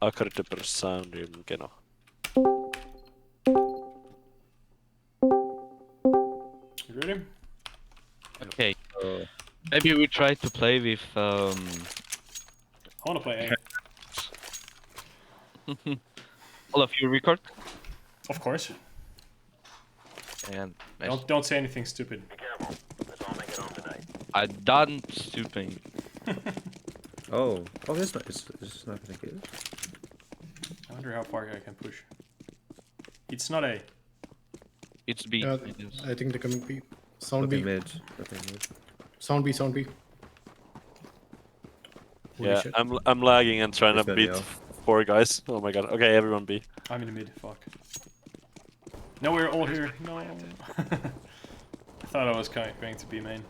40% genau. You ready? Okay. Maybe we try to play with I wanna play all of you record A. Of course. and Don't say anything stupid. I done stupid. Oh, this is not gonna get it. I wonder how far I can push. It's not A. It's B. Yeah, I guess. I think they're coming B. Sound B. Looking mid. Sound B. Sound B. Holy Yeah, shit. I'm lagging and trying It's to gonna be beat off. 4 guys. Oh my god. Okay, everyone B. I'm in the mid. Fuck. No, we're all here. No. I thought I was going to be main.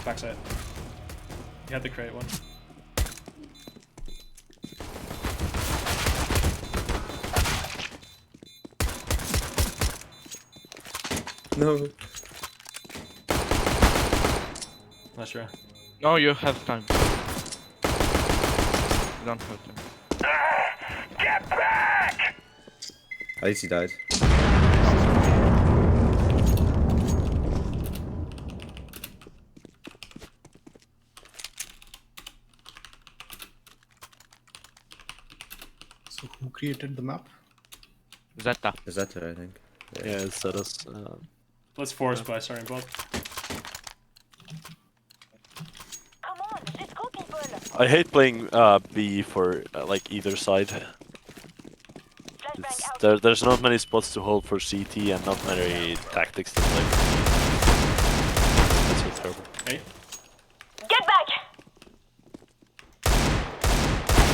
Backside. You had to create one. No. Not sure. No, you have time. You don't have time. At least he died. So who created the map? Zetta. Zetta, I think. Yeah, it's set us. Let's force by starting bot. Come on, let's go, people. I hate playing B for like either side. Flashbang out. There's not many spots to hold for CT and not many tactics to play. That's so terrible. Hey, Get back!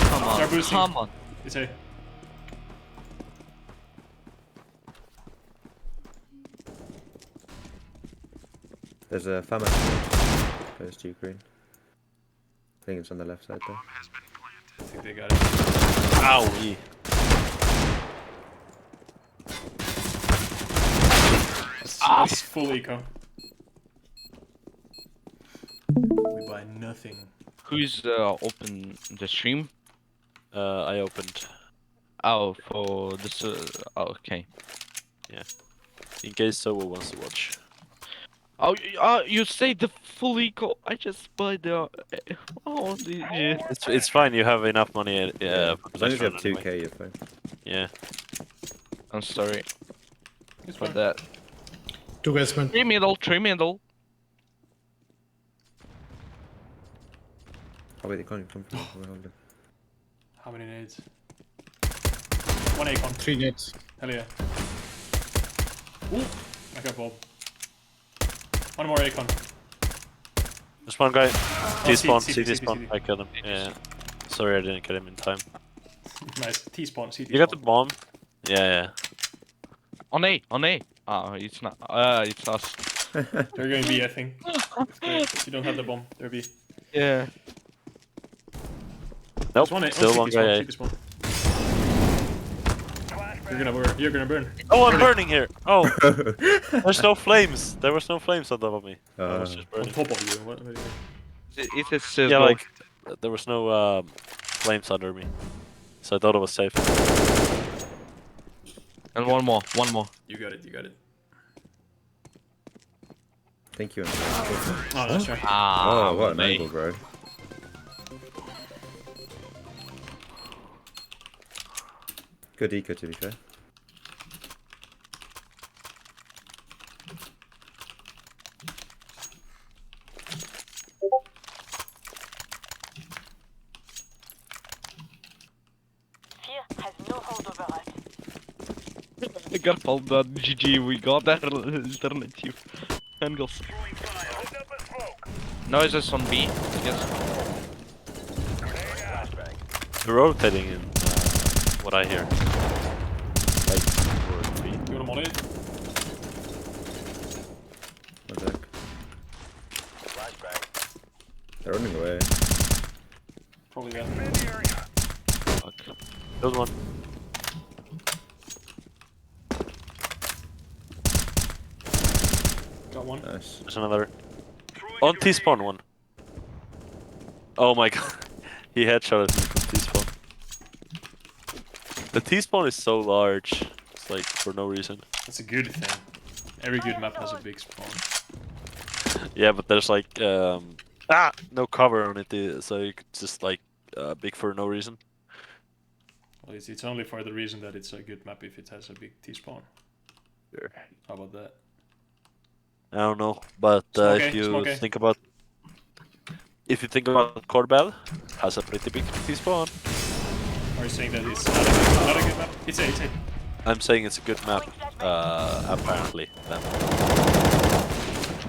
Come on. Start boosting. Come on. it's A. There's a famine close to Ukraine. I think it's on the left side there. I think they got it. Owie. That's full eco. We buy nothing. Who's open the stream? I opened. Oh, for this. Oh, okay. In case someone wants to watch. Oh, you say the full eco. I just buy the. Oh, yeah. It's fine. You have enough money. As For long as you have protection 2k, anyway. you're fine. Yeah. I'm sorry It's for fine. that. Two guys, man. 3 middle, 3 middle. Oh wait, they can't even come from behind. How many nades? One Acon. 3 nades. Hell yeah. Ooh, I got Bob. One more Acon. There's one guy. T-spawn. CT, CT CT. spawn. I killed him. Yeah. Sorry I didn't get him in time. Nice. T-spawn, CT. You got the bomb? Yeah. On A, on A. Oh, it's not. It's us. They're going B, I think. It's great. You don't have the bomb. They're B. Yeah. Nope. There's one A. Still one guy. CT spawn. You're gonna burn. You're gonna burn. Oh, I'm burning here. Oh, there's no flames. There was no flames on top of me. I was just On burning. top of you. What do you mean? It's Yeah, like there was no flames under me, so I thought it was safe. And one more, one more. You got it. You got it. Thank you. Oh, that's right. Ah, Oh, what an mate. angle, bro. Good eco, to be fair. Fear has no hold over us. Careful, that GG, we got that alternative angles. Noises on B, yes. They're rotating in what I hear. Like, towards B. You wanna molly it? One sec. They're running away. Probably that. Fuck. Killed one. Got one. Nice. There's another. On T-spawn one. Oh my god. He headshotted me from T-spawn. The T-spawn is so large. It's like for no reason. That's a good thing. Every good map has a big spawn. Yeah, but there's like no cover on it, so you could just like big for no reason. Well, it's only for the reason that it's a good map if it has a big T-spawn. Sure. How about that? I don't know, but if you think about Kurobe, has a pretty big T-spawn. Are you saying that it's not a good map? It's a. I'm saying it's a good map, apparently. Then.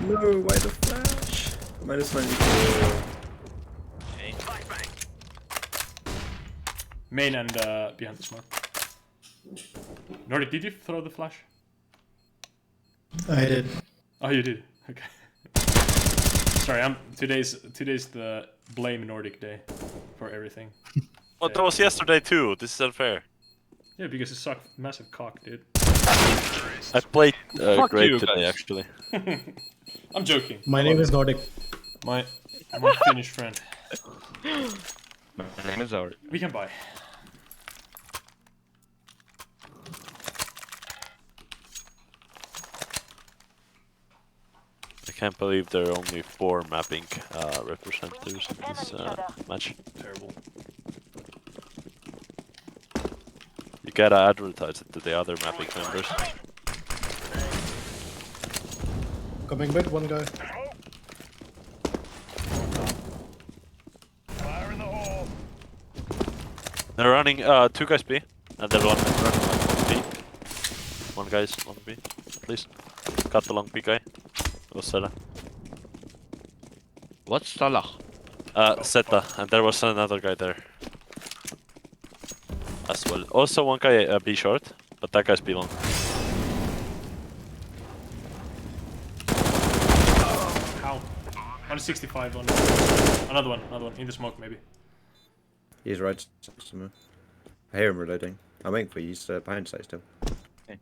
No, why the flash? -94. Main and behind the smoke. Nordic, did you throw the flash? I did. Oh, you did. Okay. Sorry, today's the blame Nordic day for everything. Well, that was yesterday too. This is unfair. Yeah, because you suck massive cock, dude. I played Fuck great you, today, guys. actually. I'm joking. My name is Nordic. My Finnish friend. My name is Art. We can buy. I can't believe there are only 4 MapINK representatives in this match. Terrible. You gotta advertise it to the other MapINK members. Coming mid, one guy. They're running 2 guys B, and they're running like 1 B. 1 guy's on B, please. Cut the long B guy. It was Zetta. What's Salah? Zetta, and there was another guy there. As well. Also 1 guy B short, but that guy's B long. How? 165 on another one in the smoke maybe. He's right next to me. I hear him reloading. I'm waiting for you. He's behind site still. Okay.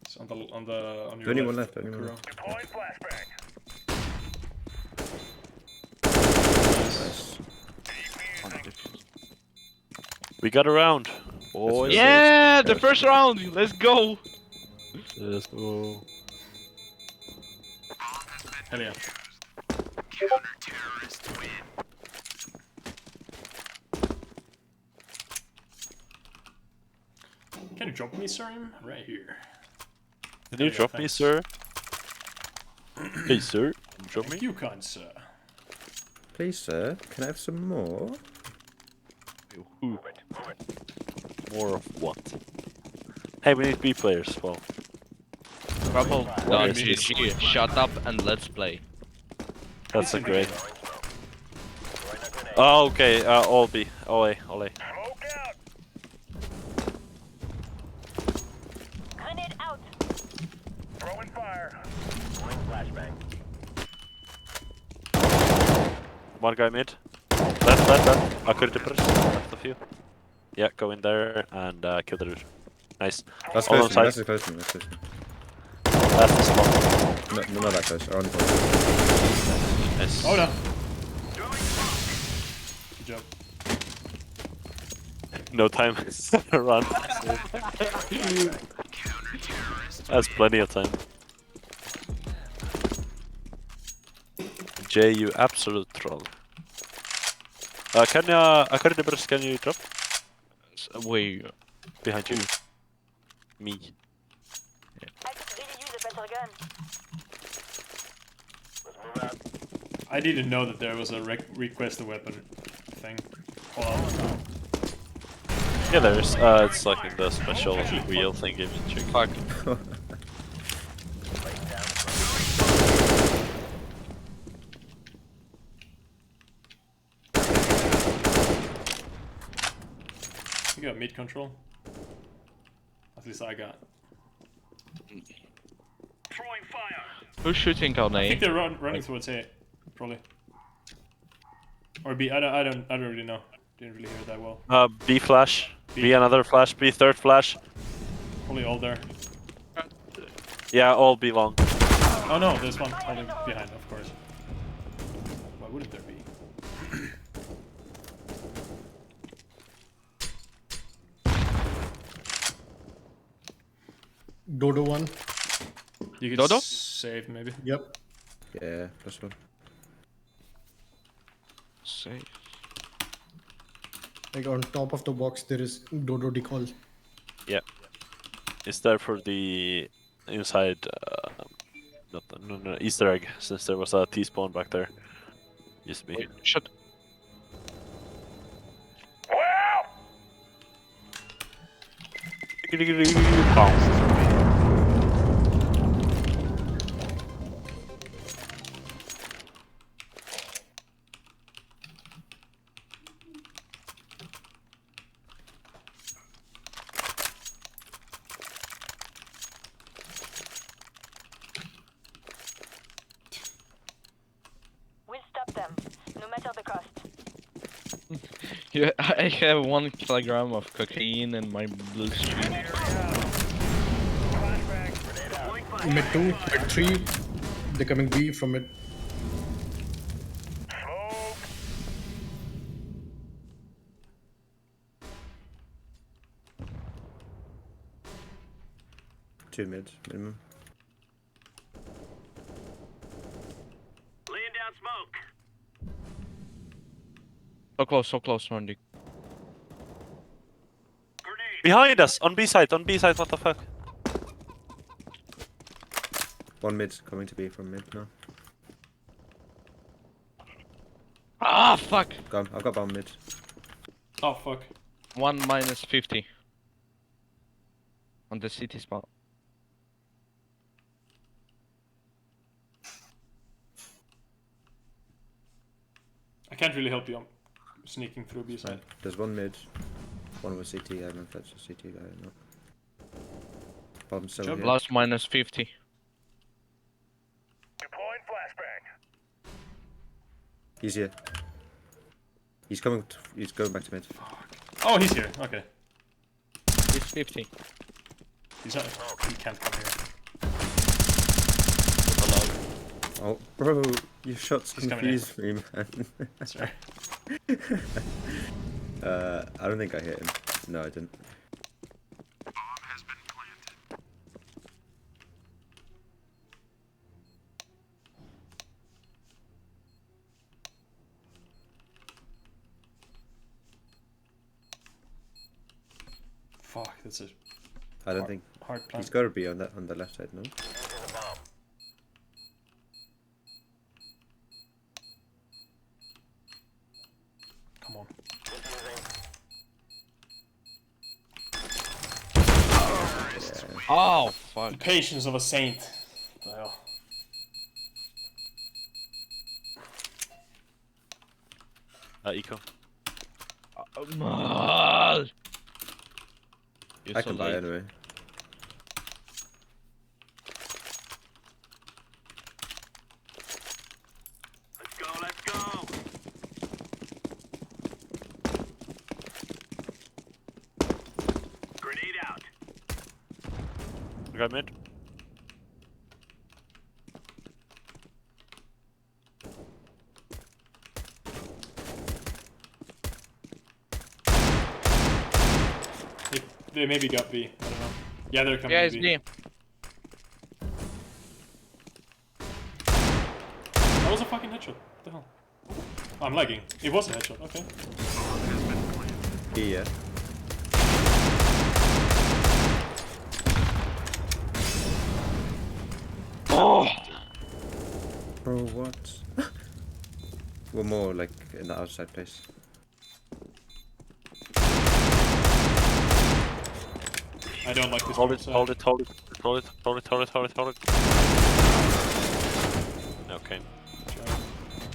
It's on your Only left. one left. Only one Kuro. left. Nice. We got a round. Boys. Yeah, the first round. Let's go. Let's go. Hell yeah. Can you drop me, sir? Right here. Can you Yeah, drop me, thanks. sir? Hey, sir. Can you drop me? You can't, sir. Please, sir. Can I have some more? Who? More of what? Hey, we need B players as well. Trouble. What No, do you mean? shut up and let's play. That's a great. Oh, okay. All B. Ole. Grenade out. One guy mid. Left. I could have left a few. Yeah, go in there and kill the dude. Nice. That's All close on to me. site. That's close to me. That's close to me. That's the spot. No, not that close. Around the corner. Nice. Oh no. Good job. No time. Run. That's plenty of time. Jay, you absolute troll. Can you drop Wait. behind you? Me. I could really use a better gun. I didn't know that there was a request a weapon thing. Oh, Yeah, there's. It's like in the special wheel thing in Chick. Fuck. you got mid control. At least I got. Who's shooting on I think A? they're running towards A, probably. Or B. I don't really know. Didn't really hear it that well. B flash. B. B another flash. B third flash. Probably all there. Yeah, all B long. Oh no, there's one holding behind, of course. Why wouldn't there be? Dodo one. You could Dodo? save maybe. Yep. Yeah, +1. Safe. Like on top of the box, there is Dodo decal. Yeah. It's there for the inside. Not the, no, Easter egg, since there was a T-spawn back there. Used to be. Wait, shut. Bounce. We'll stop them, no matter the cost. Yeah, I have 1 kilogram of cocaine in my bloodstream. Mid 2, mid 3. They're coming B from mid. Two mids, minimum. Laying down smoke. So close, Randy. Behind us! On B side, what the fuck? One mid coming to B from mid now. Ah, fuck! Gone. I've got bomb mid. Oh fuck. 1 minus 50. On the city spot. I can't really help you. I'm sneaking through B side. There's one mid. One was CT. I don't know if that's a CT guy or not. Bomb's still here. Plus minus 50. Deploying flashbang. He's here. He's coming. He's going back to mid. Oh, he's here. Okay. It's 50. He's not. He can't come here. Oh, bro, your shots He's coming confused me, man. That's right. I don't think I hit him. No, I didn't. Fuck, that's a I don't think hard plan. he's got to be on the left side, no? Come on. Oh, fuck. The patience of a saint. What the hell? Eco. You're I so can buy late. anyway. Let's go, let's go. Grenade out. I got mid. They maybe got B. I don't know. Yeah, they're coming Yeah, to it's B. me. That was a fucking headshot. What the hell? Oh, I'm lagging. It was a headshot. Okay. Yeah. Oh! Bro, what? We're more like in the outside place. I don't like this. Hold one, it, so- hold it, hold it, hold it, hold it, hold it, hold it, hold it. Okay.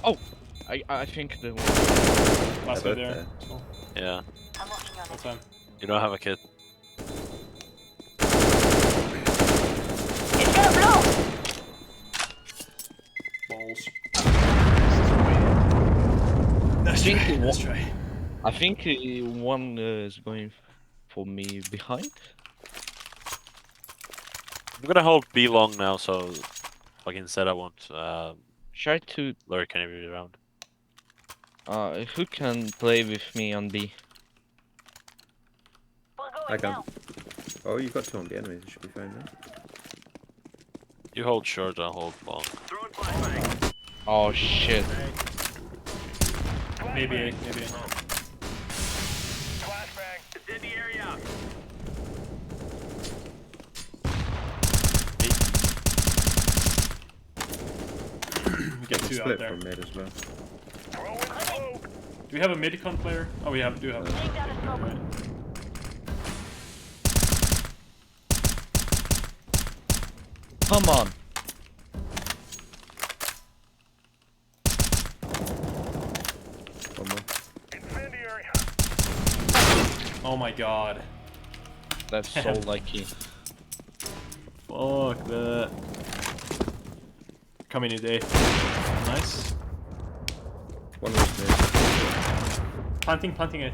Oh! I think the Last Yeah, guy there. but, So, Yeah. I'm working on no it. time. You don't have a kid. It's gonna blow! Balls. I think the Let's one, try. I think one is going for me behind. I'm gonna hold B long now, so fucking Zetta won't Try to. lurk anybody around. Who can play with me on B? We're going I can. now. Oh, you've got 2 on the enemies. It should be fine then. You hold short, I'll hold long. Throwing flashbang. Oh shit. Maybe A, maybe A. Flashbang. Incendiary out. We get 2 out Split there. from mid as well. Throwing smoke. Do we have a midcon player? Oh, we do have. Laying down a smoke. Right. Come on. One more. Incendiary. Oh my god. That's so lucky. Fuck that. Coming in A. Nice. One was mid. Planting A.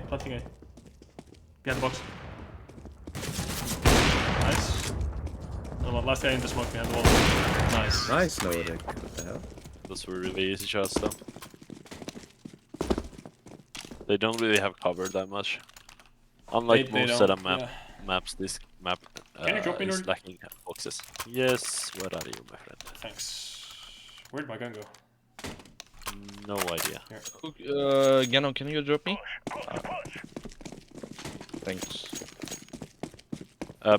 Behind the box. Nice. Another one. Last guy in the smoke behind the wall. Nice. Nice, no Dick. What the hell? Those were really easy shots though. They don't really have cover that much. Unlike They most don't, Zetta yeah. maps, this map Can you drop me, is Nord? lacking boxes. Yes, what are you, my friend? Thanks. Where'd my gun go? No idea. Gano, can you drop me? Push, push. Thanks.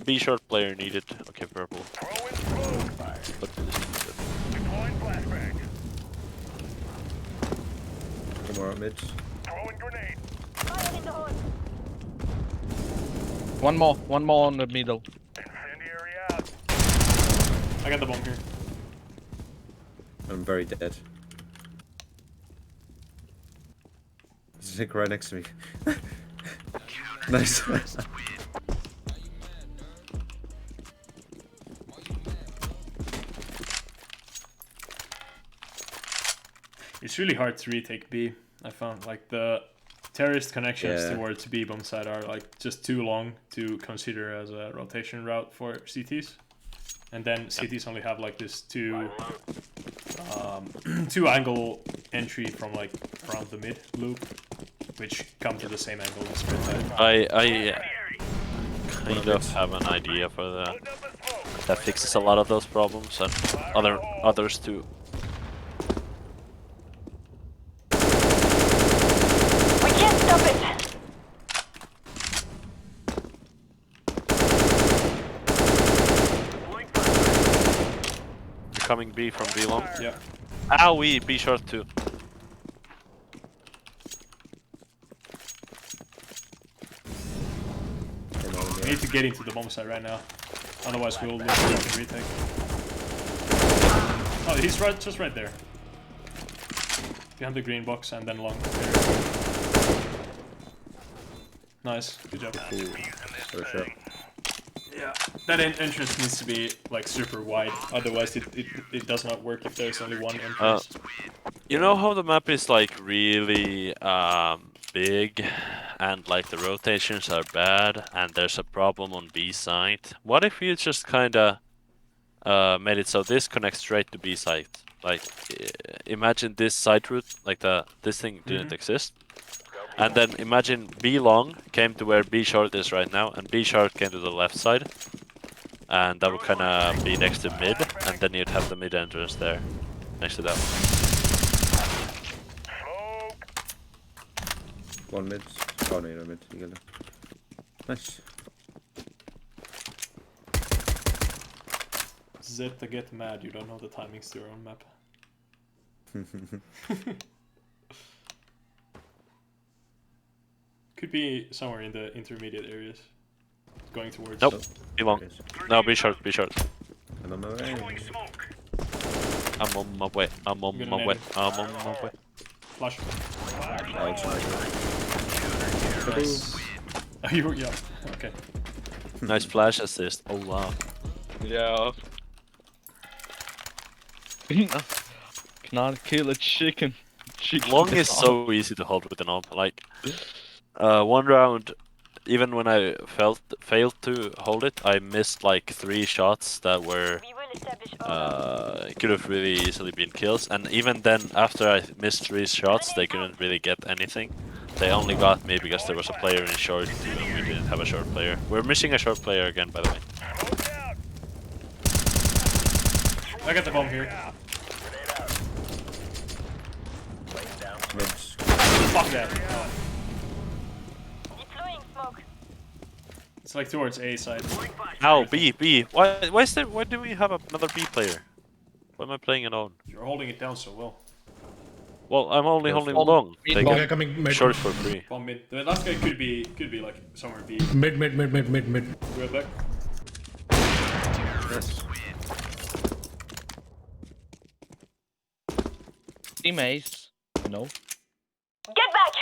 B short player needed. Okay, purple. Throwing smoke. But Deploying flashbang. One more on mids. Throwing grenade. Fire in the hole. One more on the middle. Incendiary out. I got the bomb here. I'm very dead. Zick right next to me. Nice. It's really hard to retake B. I found like the terrorist connections Yeah. towards B bomb side are like just too long to consider as a rotation route for CTs, and then CTs only have like this two angle entry from like around the mid loop, which come to the same angle as split side. I kind of have an idea for the Putting up a smoke. that fixes a lot of those problems and others too. We can't stop it. Deploying flashbang. They're coming B from B long. Yeah. Owie, B short too. We need to get into the bomb site right now, otherwise we'll lose the retake. Oh, he's just right there, behind the green box and then long. Nice, good job. For sure. Yeah, that entrance needs to be like super wide, otherwise it does not work if there's only one entrance. You know how the map is like really big and like the rotations are bad and there's a problem on B side? What if you just kinda made it so this connects straight to B side? Like imagine this side route, like this thing didn't exist. And then imagine B long came to where B short is right now, and B short came to the left side. And that would kinda be next to mid, and then you'd have the mid entrance there, next to that one. Smoke. One mid. Oh no, you're not mid. You get it. Nice. Zetta, get mad, you don't know the timings to your own map. Could be somewhere in the intermediate areas. Going towards... Nope. B long. There it is. No, B short, B short. I'm on my way. Throwing smoke. I'm on my way, I'm on Gonna my nade way, it. I'm on my way. Flash. Outside. Nice. Oh, you were... yeah, okay. Nice flash assist, oh wow. Yeah. Cannot kill a chicken. Long is so easy to hold with an op, like, One round, even when I failed to hold it, I missed like 3 shots that were We will establish order. could have really easily been kills. And even then, after I missed 3 shots, they couldn't really get anything. They only got me because there was a player in short too, and we didn't have a short player. We're missing a short player again, by the way. Smoke out. I got the bomb here. Mid. Fuck that. Deploying smoke. It's like towards A side. Ow, B. Why do we have another B player? Why am I playing alone? You're holding it down so well. Well, I'm only Yes. holding long. Mid They bomb. Okay, get coming mid. short for free. Bomb mid. The last guy could be like somewhere B. Mid. We're back. Yes. Teammates. No. Get back!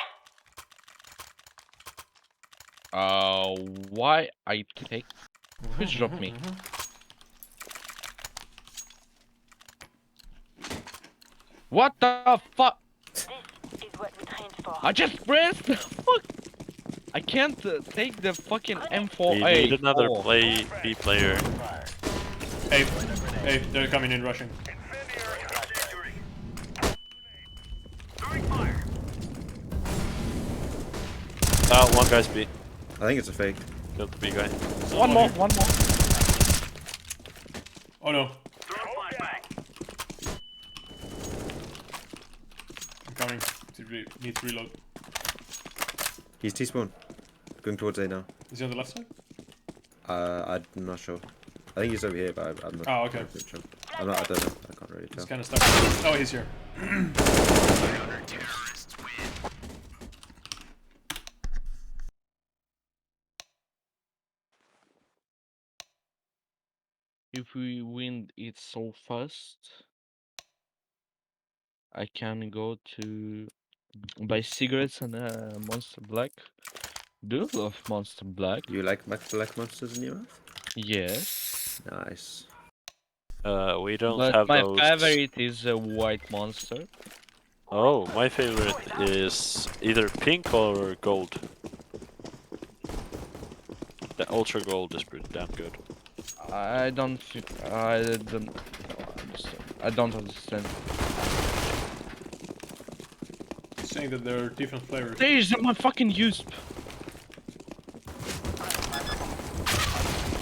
Why I take? Who's dropped me? What the fuck? This is what we trained for. I just pressed the fuck. I can't take the fucking M4A. We need another B player. Hey, they're coming in rushing. One guy's B. I think it's a fake. Killed the B guy. One more. Oh no. I'm coming. Need to reload. He's T-spawn. Going towards A now. Is he on the left side? I'm not sure. I think he's over here, but I'm not. Oh, okay. Sure. I don't know. I can't really He's tell. kind of stuck. Oh, he's here. If we win it so fast, I can go to buy cigarettes and Monster Black. Do you love Monster Black? You like black monsters in your mouth? Yes. Nice. We don't But have my those. favorite is a white monster. Oh, my favorite is either pink or gold. The ultra gold is pretty damn good. I don't understand. He's saying that there are different flavors. There's my fucking use.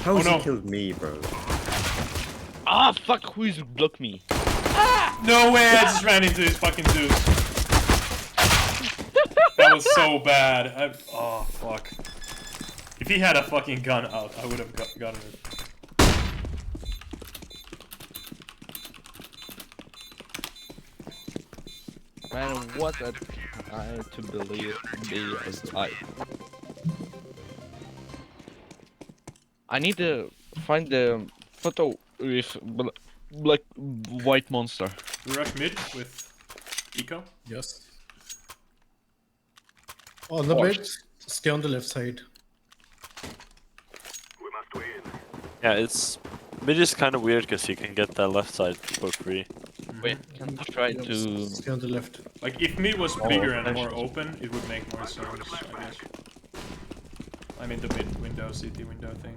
How has no. he killed me, bro? Ah, fuck! Who is block me? No way! I just ran into his fucking Zeus. That was so bad. Oh fuck. If he had a fucking gun out, I would have gotten it. Man, what a I to believe be as I. I need to find the photo with black white monster. We rush mid with Eco. Yes. On the mid, stay on the left side. Yeah, it's mid is kind of weird because you can get that left side for free. Wait, can I try to? Stay on the left. Like if mid was bigger and thanks. more open, it would make more sense, I guess. I'm in the mid window, city window thing.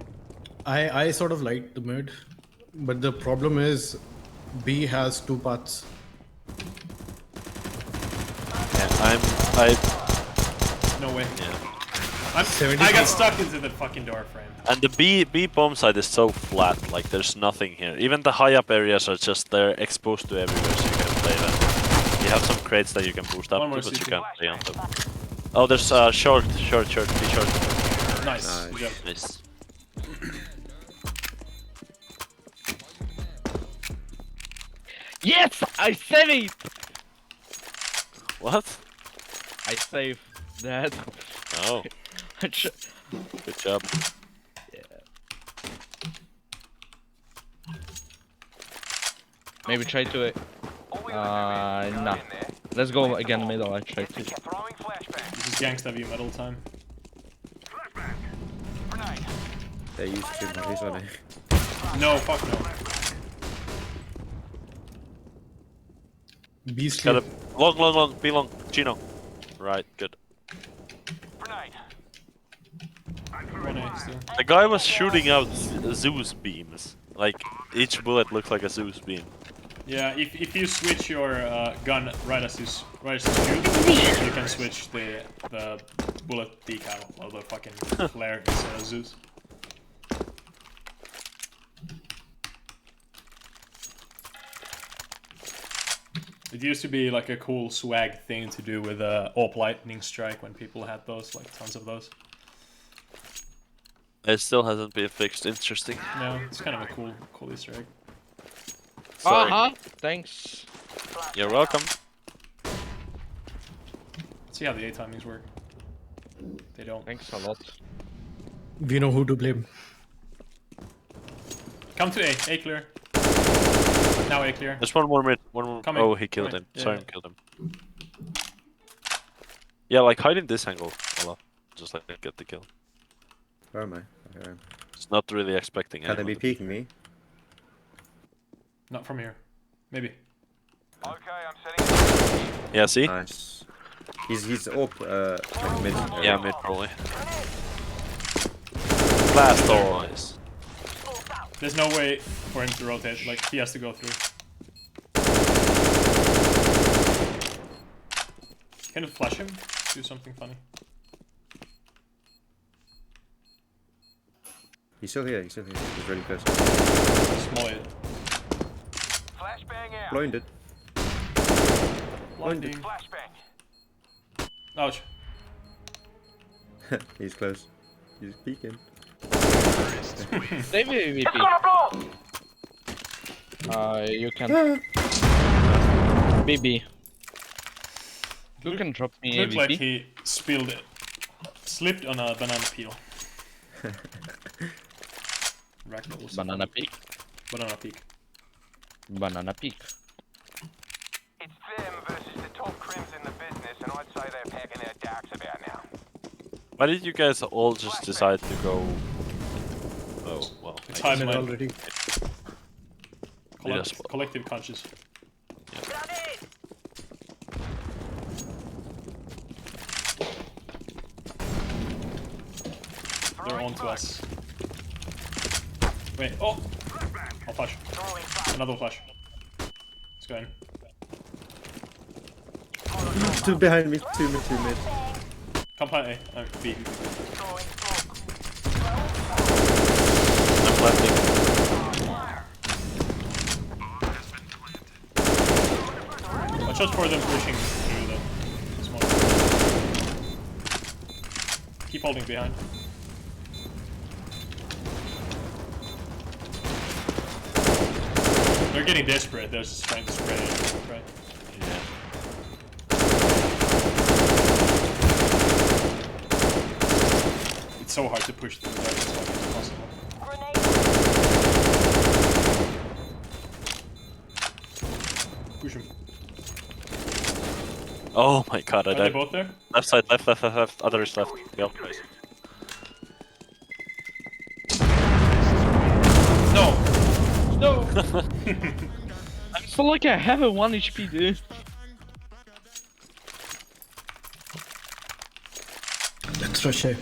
I sort of like the mid, but the problem is B has 2 paths. Yeah, No way. yeah. I got stuck into the fucking door frame. And the B bomb side is so flat, like there's nothing here. Even the high up areas are just they're exposed to everywhere, so you can play them. You have some crates that you can boost up One to, more but you CT. can't play on them. Oh, there's short, be short. Nice. Good job. Nice. Yes, I saved it. What? I saved that. Oh, good job. Maybe try to. Nah. Let's go again middle. I try to. This is gangsta view metal time. They're used to my on it. No, fuck no. B Got sleep. a long, be long. Gino. Right, good. One A still. The guy was shooting out Zeus beams. Like each bullet looked like a Zeus beam. Yeah, if you switch your gun right as you shoot, you can switch the bullet decal or the fucking flare instead of Zeus. It used to be like a cool swag thing to do with AWP lightning strike when people had those, like tons of those. It still hasn't been fixed. Interesting. No, it's kind of a cool Easter egg. Sorry. Thanks. You're welcome. Let's see how the A timings work. They don't. Thanks a lot. We know who to blame. Come to A. A clear. Now A clear. There's one more mid. One more. Coming, Oh, he killed coming. him. Yeah, Sorry, yeah. killed him. Yeah, like hide in this angle a lot. Just like get the kill. Where am I? Okay, I'm. It's not really expecting Can they anyone be to peeking me? Not from here. Maybe. Yeah, see? Nice. He's up, like mid. Yeah, mid probably. Blast always. There's no way for him to rotate. Like he has to go through. Can you flash him? Do something funny. He's still here. He's really close. Small it. Blinded. Blinding. Ouch. He's close. He's peeking. Stay VP. You can. BB. You can drop me Looked like AVP. he spilled it. Slipped on a banana peel. Ragdoll was Banana peak. Banana peak. Banana peak. It's them versus the top crims in the business, and I'd say they're packing their darks about now. Why did you guys all just decide to go? Oh well. I Time guess- might- Already. Yes. Collective conscious. They're on to us. Wait, oh! I'll flash. Another flash. Let's go in. Two behind me. Two mid. Come plant A. No, B. I'm planting. Watch out for them pushing through the smoke. Keep holding behind. They're getting desperate. They're just trying to spread it. Right? Yeah. It's so hard to push through that. It's like impossible. Push him. Oh my god, I Are they died. both there? Left side, left. Others left. Yep. Nice. No! No! I feel like I have a 1 HP, dude. Let's rush A.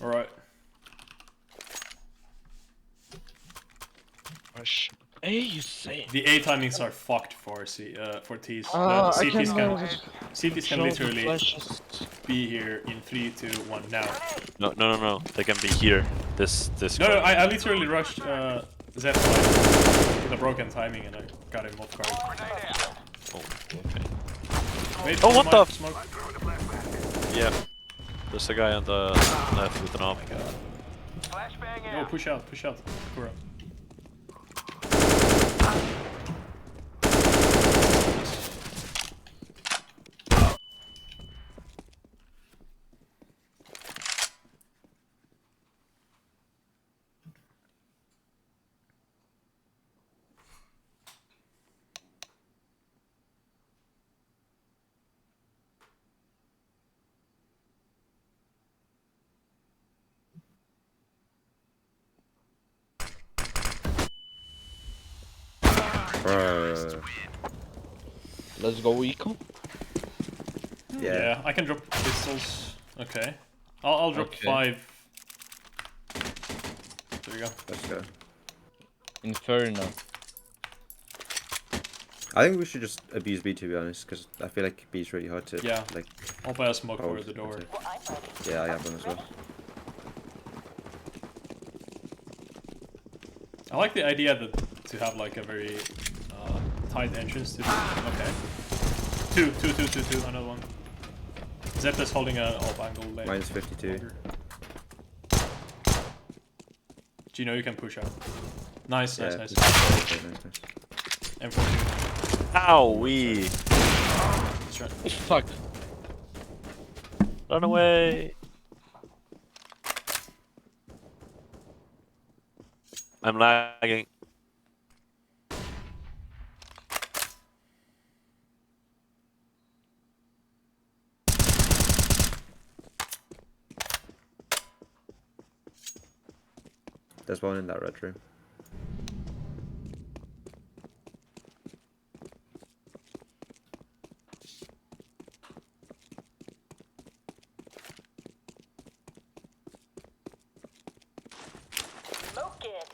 Alright. Rush. Hey, you say. The A timings are fucked for T's. I CTs can, CTs can show the literally flashes. be here in 3, 2, 1 now. No. They can be here. This. No, corner. I literally rushed Zetta with a broken timing and I got him off guard. Oh, okay. Wait, Oh, what my the smoke. Yeah. There's a guy on the left with an arm. No, push out, Kurobe. Let's go, Eco. Yeah, I can drop pistols. Okay. I'll drop Okay. 5. There you go. Let's go. Inferno. I think we should just abuse B, to be honest, because I feel like B is really hard to Yeah. like I'll buy a smoke hold. over the door. Well, I'm ready. Yeah, I have one as well. I like the idea that to have like a very tight entrance to. Okay. Two. Another one. Zetta's holding an off angle lane. Minus 52. Gino, you can push out. Nice. Yeah, Nice. okay, nice. M14. Owie! That's right. Fuck. Run away! I'm lagging. There's one in that red room. Smoke it.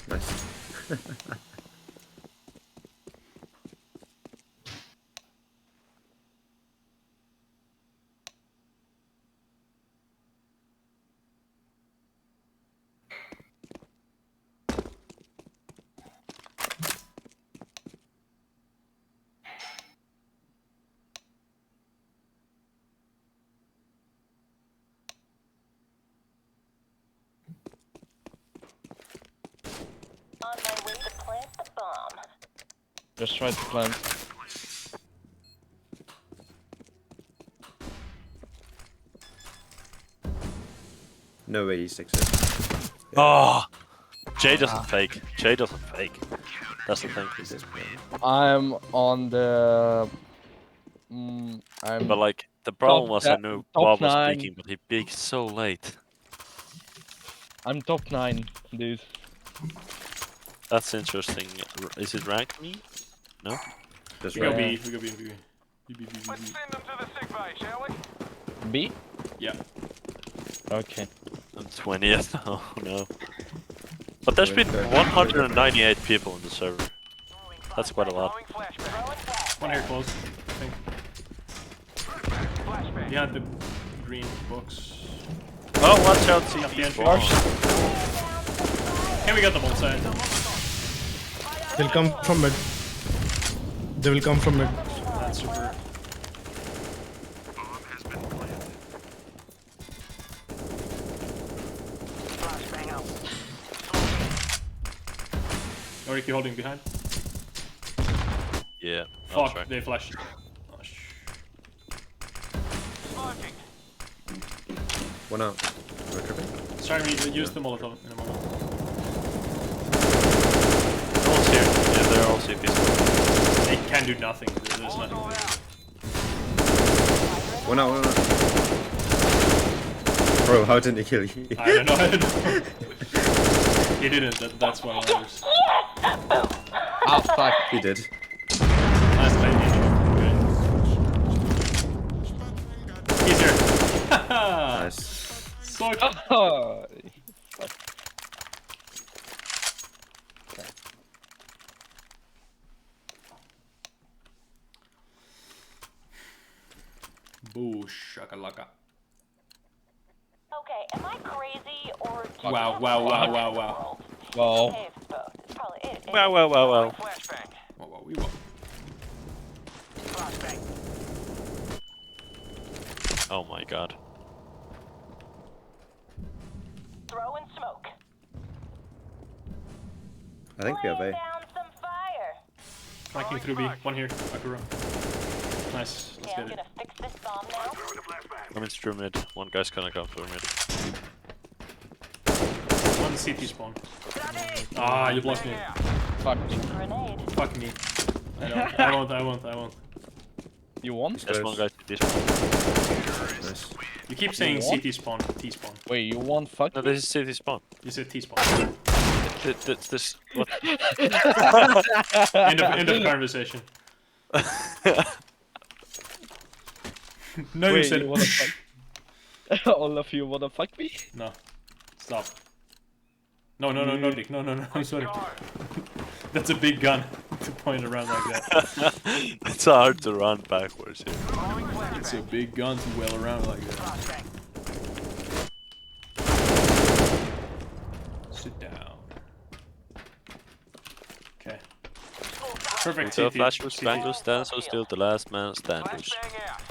Nice. On my way to plant the bomb. Just try to plant. No way he sticks it. Oh! Jay doesn't fake. Jay doesn't fake. That's the thing. I'm on the. I'm. But like, the problem was I Top knew top Bob was 9. peeking, but he peeked so late. I'm top 9, dude. That's interesting. Is it rank me? No? Just We go Yeah. B. We go B. B. Let's send them to the sick bay, shall we? B? Yeah. Okay. I'm 20th. Oh no. But there's been 198 people in the server. That's quite a lot. Throwing flashbang. One here close. I think. Flashbang. Behind the green box. Oh, watch out, Up the CT entrance. spawn. Can we get them on side? They'll come from mid. They will come from mid. That's super. Flashbang out. Or if you're holding behind. Yeah, I'll Fuck, try. they flashed. Oh, Smoking. one out. We're tripping. Sorry, we use the Molotov in a moment. No one's here. Yeah, they're all CTs. They can do nothing. There's nothing. All out. One out. Bro, how didn't he kill you? I don't know. He didn't. That's why it matters. Ah, fuck. He did. Nice play, Ninja. Good. He's here. Nice. So Oh, Boo shakalaka. Okay, am I crazy or do you Wow, have wow, a wow, different wow, wow. world? well. Hey, it's both. It's probably it. Wow, wow, wow, wow. Flashbang. Whoa, whoa, we won. Flashbang. Oh my god. Throwing smoke. I think we have Laying A. down some fire. Flanking through B. One here. Akura. Nice. Let's Okay, I'm get it. gonna fix this bomb now. I'm in through mid. One guy's gonna come through mid. One CT spawn. Ah, you blocked me. Fuck. Grenade. Fuck me. I won't. You want? There's one guy CT spawn. Nice. You keep saying You want? CT spawn, T spawn. Wait, you want fuck? No, this is CT spawn. You said T spawn. This what? End of conversation. No, you Wait, said. you wanna fuck? All of you wanna fuck me? No. Stop. No, Dick. No. I'm sorry. That's a big gun to point around like that. It's hard to run backwards here. It's a big gun to wheel around like that. Sit down. Okay. Perfect. Until CT. Flash was CT. Bango stand, so still the last man standing. Flashbang out.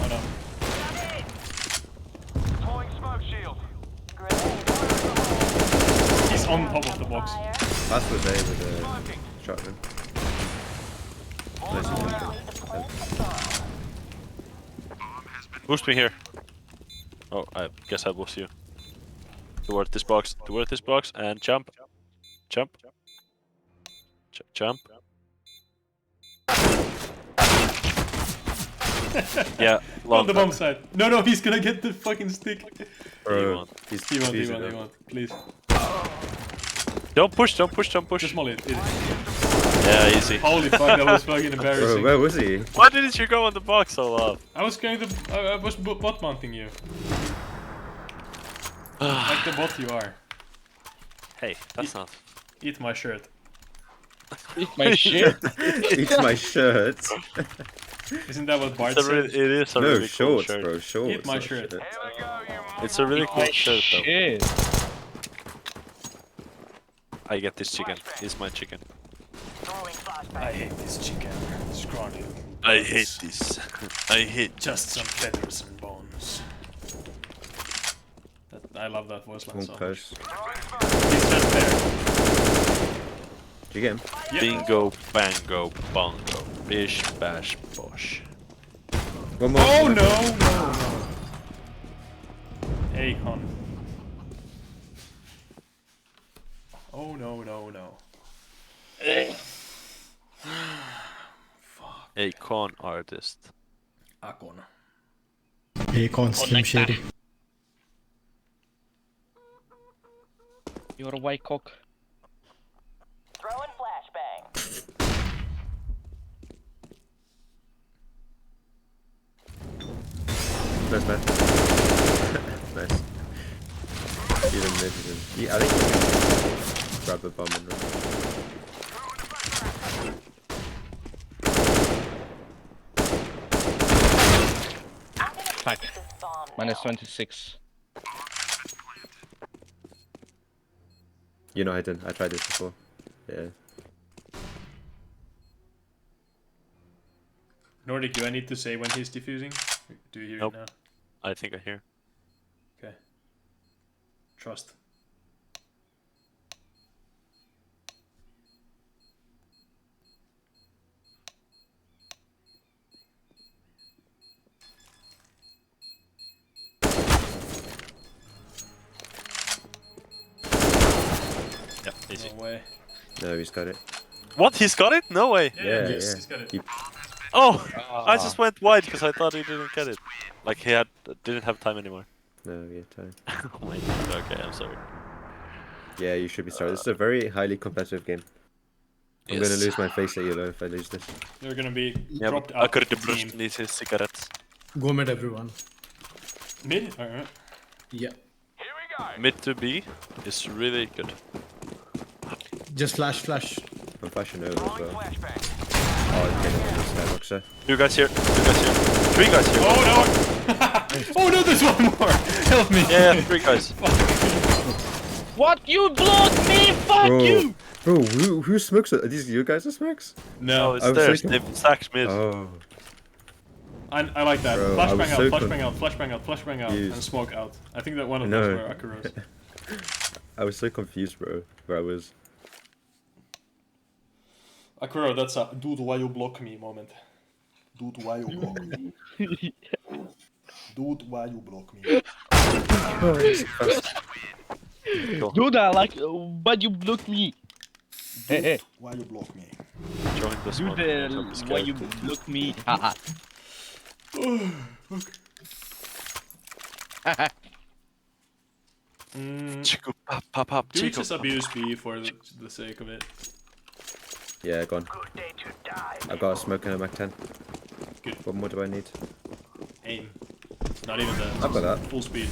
Oh no. Deploying smoke shield. He's on top of the box. Last was A with a shotgun. Nice and Boost me here. Oh, I guess I boost you. Toward this box, and jump. Jump. Jump. Yeah, On long the bomb side. No, he's gonna get the fucking stick. Bro, He won't. Please. Don't push. Just molly it. Yeah, easy. Holy fuck, that was fucking Bro, embarrassing. where was he? Why didn't you go on the box so long? I was going to. I was bot mounting you. Like the bot you are. Hey, that's not. Eat my shirt. Eat my shit. Eat my shirt. Isn't that what Bart It said? is a No, really cool shorts, shirt. bro, shorts. Eat my not shirt. Here we go, you It's a really cool shirt though. Shit. I get this chicken. It's my chicken. I hate this chicken. Scrawny. I hate this. I hate. Just some feathers and bones. I love that voice line One so much. close. He's just there. Did you get him? Yeah. Bingo, bango, bongo. Bish, bash, bosh. One more. Oh no! Akon. Oh no. A con artist. Akon. Akon Slim Shady. You're a white cock. Throwing flashbang. Nice, man. Nice. Even mid is in. Yeah, I think you can grab a bomb and run. Fuck. This bomb now. Minus 26. You know I didn't. I tried this before. Yeah. Nordic, do I need to say when he's defusing? Do you hear Nope. it now? I think I hear. Okay. Trust. Yeah, easy. No way. No, he's got it. What? He's got it? No way. Yeah, yes, yeah. he's got it. He- Oh, I just went wide because I thought he didn't get it. Like he didn't have time anymore. No, yeah, time. Oh my god. Okay, I'm sorry. Yeah, you should be sorry. This is a very highly competitive game. I'm gonna lose my face at yellow if I lose this. You're gonna be Yeah, dropped I out could of the have brushed team. these cigarettes. Go mid, everyone. Mid? Alright. Yeah. Here we go. Mid to B is really good. Just flash. I'm flashing over as Throwing well. flashbang. Oh, it's getting on the skyboxer. Two guys here. Three guys here. Oh no! Oh no, there's one more! Help me! Yeah, three guys. What? You blocked me! Fuck Bro, you! bro, who smokes it? Are these you guys that smokes? Oh, No, it's I was theirs. thinking- They stacked mid. Oh, I like that. Bro, I was Flashbang out, so flashbang out, flashbang out, flashbang out, confused. and smoke out. I think that one of No. those were Akuros. I was so confused, bro. Where I was. Akuro, that's a dude, why you block me moment. Dude, why you block me? Dude, why you block me? Dude, I like, but you blocked me. Hey, Why you block me? Join the smoke. dude, Don't be why scared. you blocked me? Haha. Chico, pop, pop, Do we Chico. just abuse B for the sake of it? Yeah, gone. I've got a smoke and a Mac 10. good What more do I need? aim. Not even the I've got that. full speed.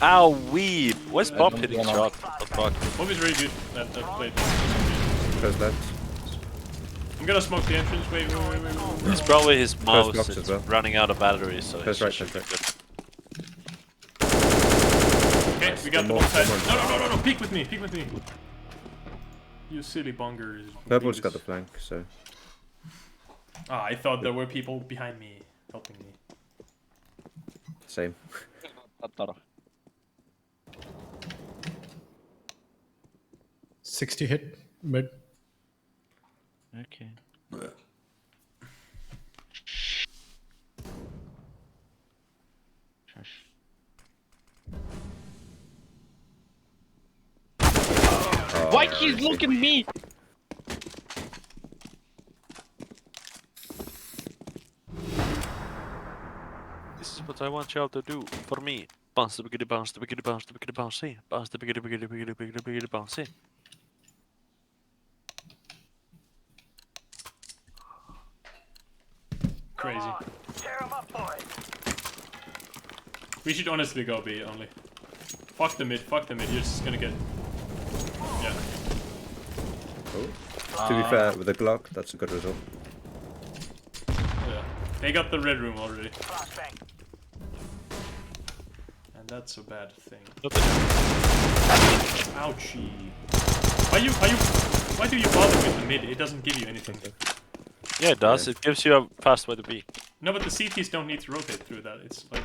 Ow, weeb! Where's I Bob don't hitting wanna- shot? What the fuck? Bob is really good at play. Close left. I'm gonna smoke the entrance. Wait. It's probably his mouse blocks is as well. running out of batteries, so Close it's right, just close right. good. Okay, we got One the more, one side. one more. No, peek with me, peek with me. You silly bongers. Purple's got the flank, so Ah, I thought there were people behind me helping me. same. 60 hit mid. Okay. Shush. Why he's looking at me? This is what I want y'all to do for me. Bounce the biggity bounce, the biggity bounce, the biggity bounce, bounce the biggity biggity biggity biggity biggity bounce. Crazy. Tear 'em up, boys. We should honestly go B only. Fuck the mid, you're just gonna get... Yeah. To be fair, with a Glock, that's a good result. Yeah. They got the red room already. Flashbang. And that's a bad thing. Nothing. Ouchie. Why do you bother with the mid? It doesn't give you anything. Yeah, it does. Yeah. It gives you a fast way to be. No, but the CTs don't need to rotate through that. It's like...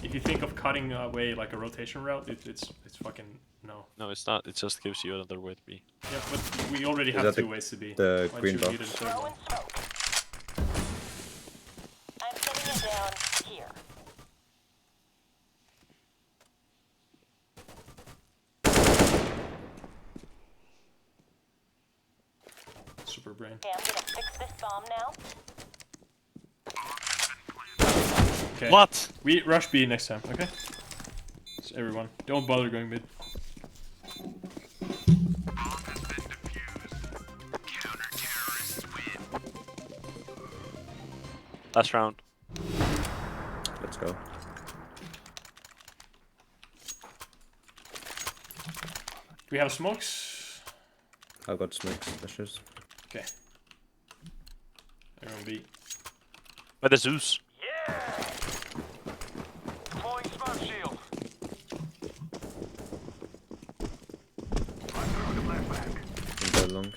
If you think of cutting away like a rotation route, it's fucking... No. No, it's not. It just gives you another way to be. Yeah, but we already have that two the- ways to be. the Why green should we need a box? third one? Throwing smoke. I'm setting it down here. Super brain. Okay, I'm gonna fix this bomb now. Okay. What? We rush B next time, okay? So everyone, don't bother going mid. Last round. Let's go. Do we have smokes? I've got smokes, measures. Okay. Everyone B. By the Zeus. Yeah! Deploying smoke shield. I'm throwing a flashbang. And go long.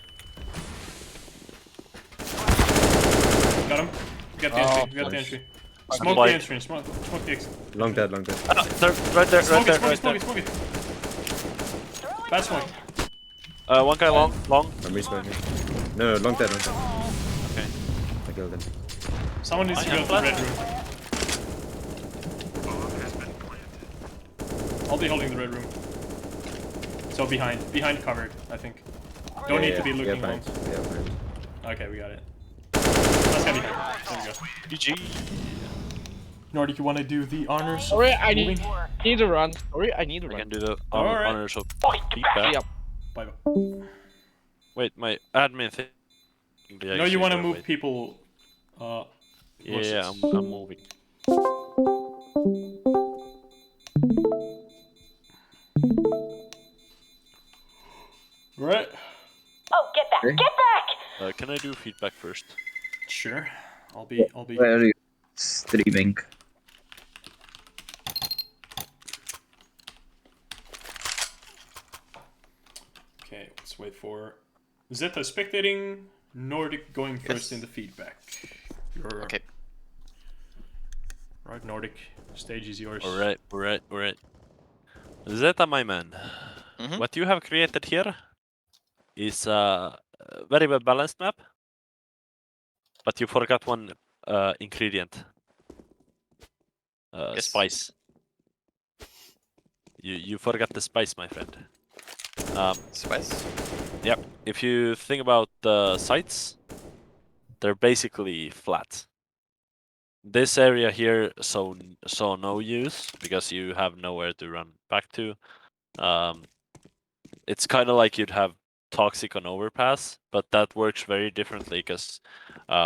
Got him. We got the Oh, entry. We got the nice. entry. Smoke Like- the entry. Smoke the exit. Long dead, long dead. Ah, there, right there, Smoke right it, there, smoke right it, smoke there. it, smoke it. Throwing Bad smoke. One guy long. I'm resmoking. No, long dead, long dead. Okay. I killed him. Someone needs to go to the red room. I'll be holding the red room. So behind covered, I think. Don't need to be looking long. Yeah, fine. Okay, we got it. That's gonna be good. There we go. GG. Nordic, you wanna do the honors? Sorry, I need Moving? to run. Sorry, I need to I run. can do the Alright. honors of feedback. Yep. Bye bye. Wait, my admin thing. No, you wanna move people. Yeah, I'm moving. Right. Oh, get back! Okay. Get back! Can I do feedback first? Sure. I'll be. Where are you streaming? Okay, let's wait for Zetta spectating. Nordic going first Yes. in the feedback. You're Okay. right, Nordic. Stage is yours. Alright. Zeta, my man. Mhm. What you have created here is a very well balanced map. But you forgot one ingredient. Yes. Spice. You forgot the spice, my friend. Spice. Yep. If you think about the sites, they're basically flat. This area here saw no use because you have nowhere to run back to. It's kind of like you'd have toxic on overpass, but that works very differently because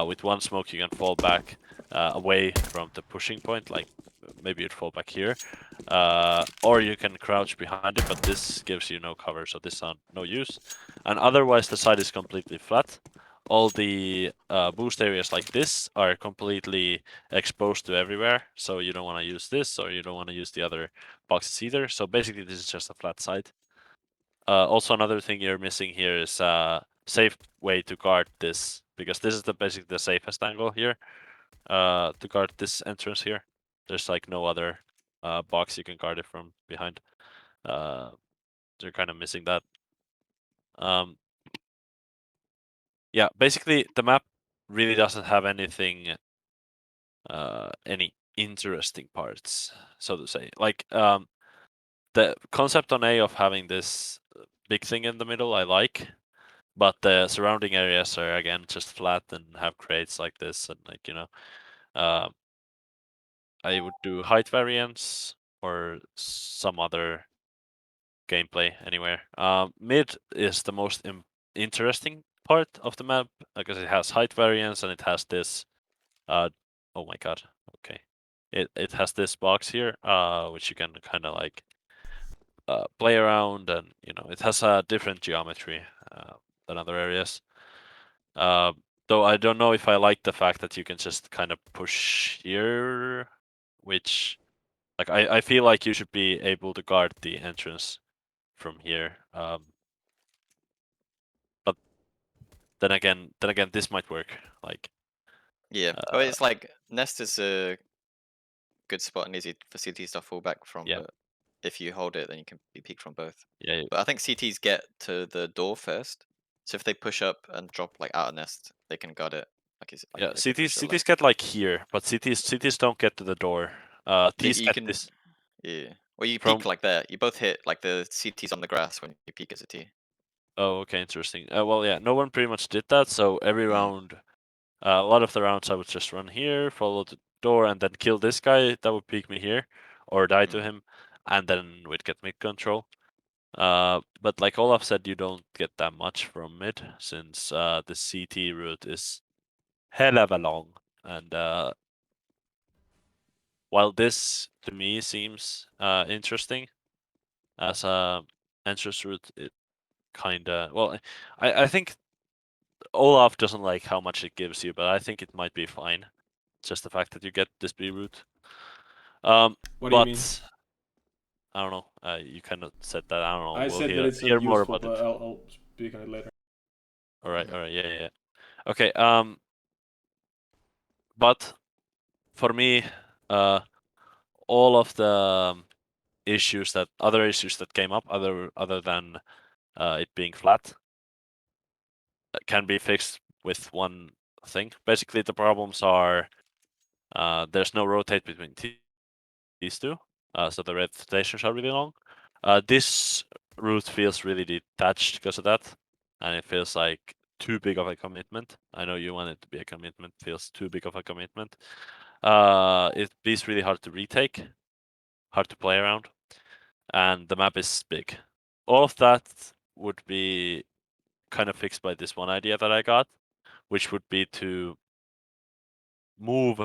with one smoke you can fall back away from the pushing point, like maybe you'd fall back here, or you can crouch behind it, but this gives you no cover, so this is no use. And otherwise the side is completely flat. All the boost areas like this are completely exposed to everywhere, so you don't want to use this, or you don't want to use the other boxes either. So basically this is just a flat side. Also, another thing you're missing here is safe way to guard this, because this is basically the safest angle here to guard this entrance here. There's like no other box you can guard it from behind. You're kind of missing that. Yeah, basically the map really doesn't have anything, any interesting parts, so to say. Like the concept on A of having this big thing in the middle, I like. But the surrounding areas are again just flat and have crates like this, and like I would do height variance or some other gameplay anywhere. Mid is the most interesting part of the map because it has height variance and it has this. Oh my god. Okay. It has this box here, which you can kind of like play around, and it has a different geometry than other areas. Though I don't know if I like the fact that you can just kind of push here, which, like, I feel like you should be able to guard the entrance from here. But then again, this might work. Like, Yeah. Well, it's like Nest is a good spot and easy for CTs to fall back from, yeah, but if you hold it, then you can be peeked from both. yeah, But I think CTs get to the door first, so if they push up and drop like out of Nest, they can guard it. Like it's like yeah. if they push CTs the left. get like here, but CTs don't get to the door. Ts You get can, this yeah. Well, you peek from. like that. You both hit like the CTs on the grass when you peek as a T. Oh, okay, interesting. Well, yeah, no one pretty much did that. So every Mm. round, a lot of the rounds, I would just run here, follow the door, and then kill this guy that would peek me here, or die to Mm. him, and then we'd get mid control. But like Olaf said, you don't get that much from mid since the CT route is hell of a long, and while this to me seems interesting as a entrance route, it kinda I think Olaf doesn't like how much it gives you, but I think it might be fine. Just the fact that you get this B route. What do you mean? But I don't know. You kind of said that. I don't know. I We'll said that it's hear more unuseful, about but it. I'll speak on it later. All right. All right. Yeah. Yeah. Okay. But for me, all of the other issues that came up, other than it being flat, can be fixed with one thing. Basically, the problems are there's no rotate between these two, so the rotations are really long. This route feels really detached because of that, and it feels like too big of a commitment. I know you want it to be a commitment, feels too big of a commitment. It is really hard to retake, hard to play around, and the map is big. All of that would be kind of fixed by this one idea that I got, which would be to move,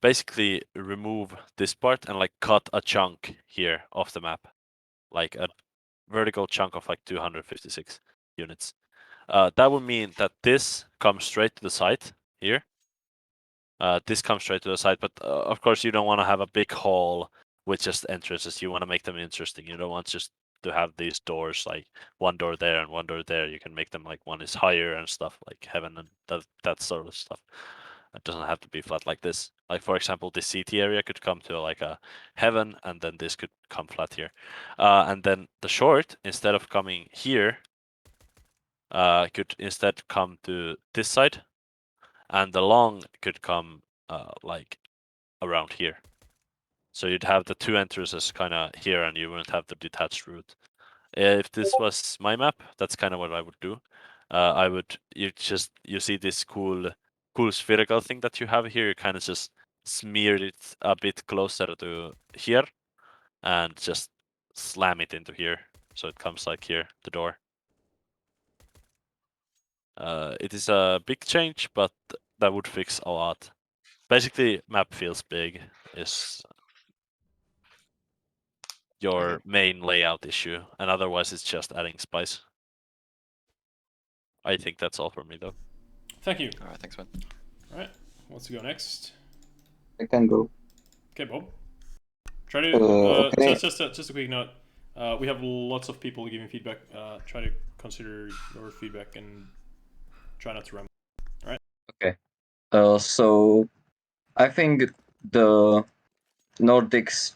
basically remove this part and like cut a chunk here off the map, like a vertical chunk of like 256 units. That would mean that this comes straight to the site here. This comes straight to the site, but of course you don't want to have a big hall with just entrances. You want to make them interesting. You don't want just to have these doors, like one door there and one door there. You can make them like one is higher and stuff, like heaven and that sort of stuff. It doesn't have to be flat like this. Like for example, this CT area could come to like a heaven, and then this could come flat here. And then the short, instead of coming here, could instead come to this side, and the long could come like around here. So you'd have the two entrances kind of here, and you wouldn't have the detached route. If this was my map, that's kind of what I would do. I would you see this cool spherical thing that you have here. You kind of just smeared it a bit closer to here, and just slam it into here, so it comes like here, the door. It is a big change, but that would fix a lot. Basically, map feels big is your main layout issue, and otherwise it's just adding spice. I think that's all for me though. Thank you. All right, thanks, man. Alright, wants to go next? I can go. Okay, Bob. Try to Okay. just a quick note. We have lots of people giving feedback. Try to consider your feedback and try not to ramble. Okay. So I think the Nordics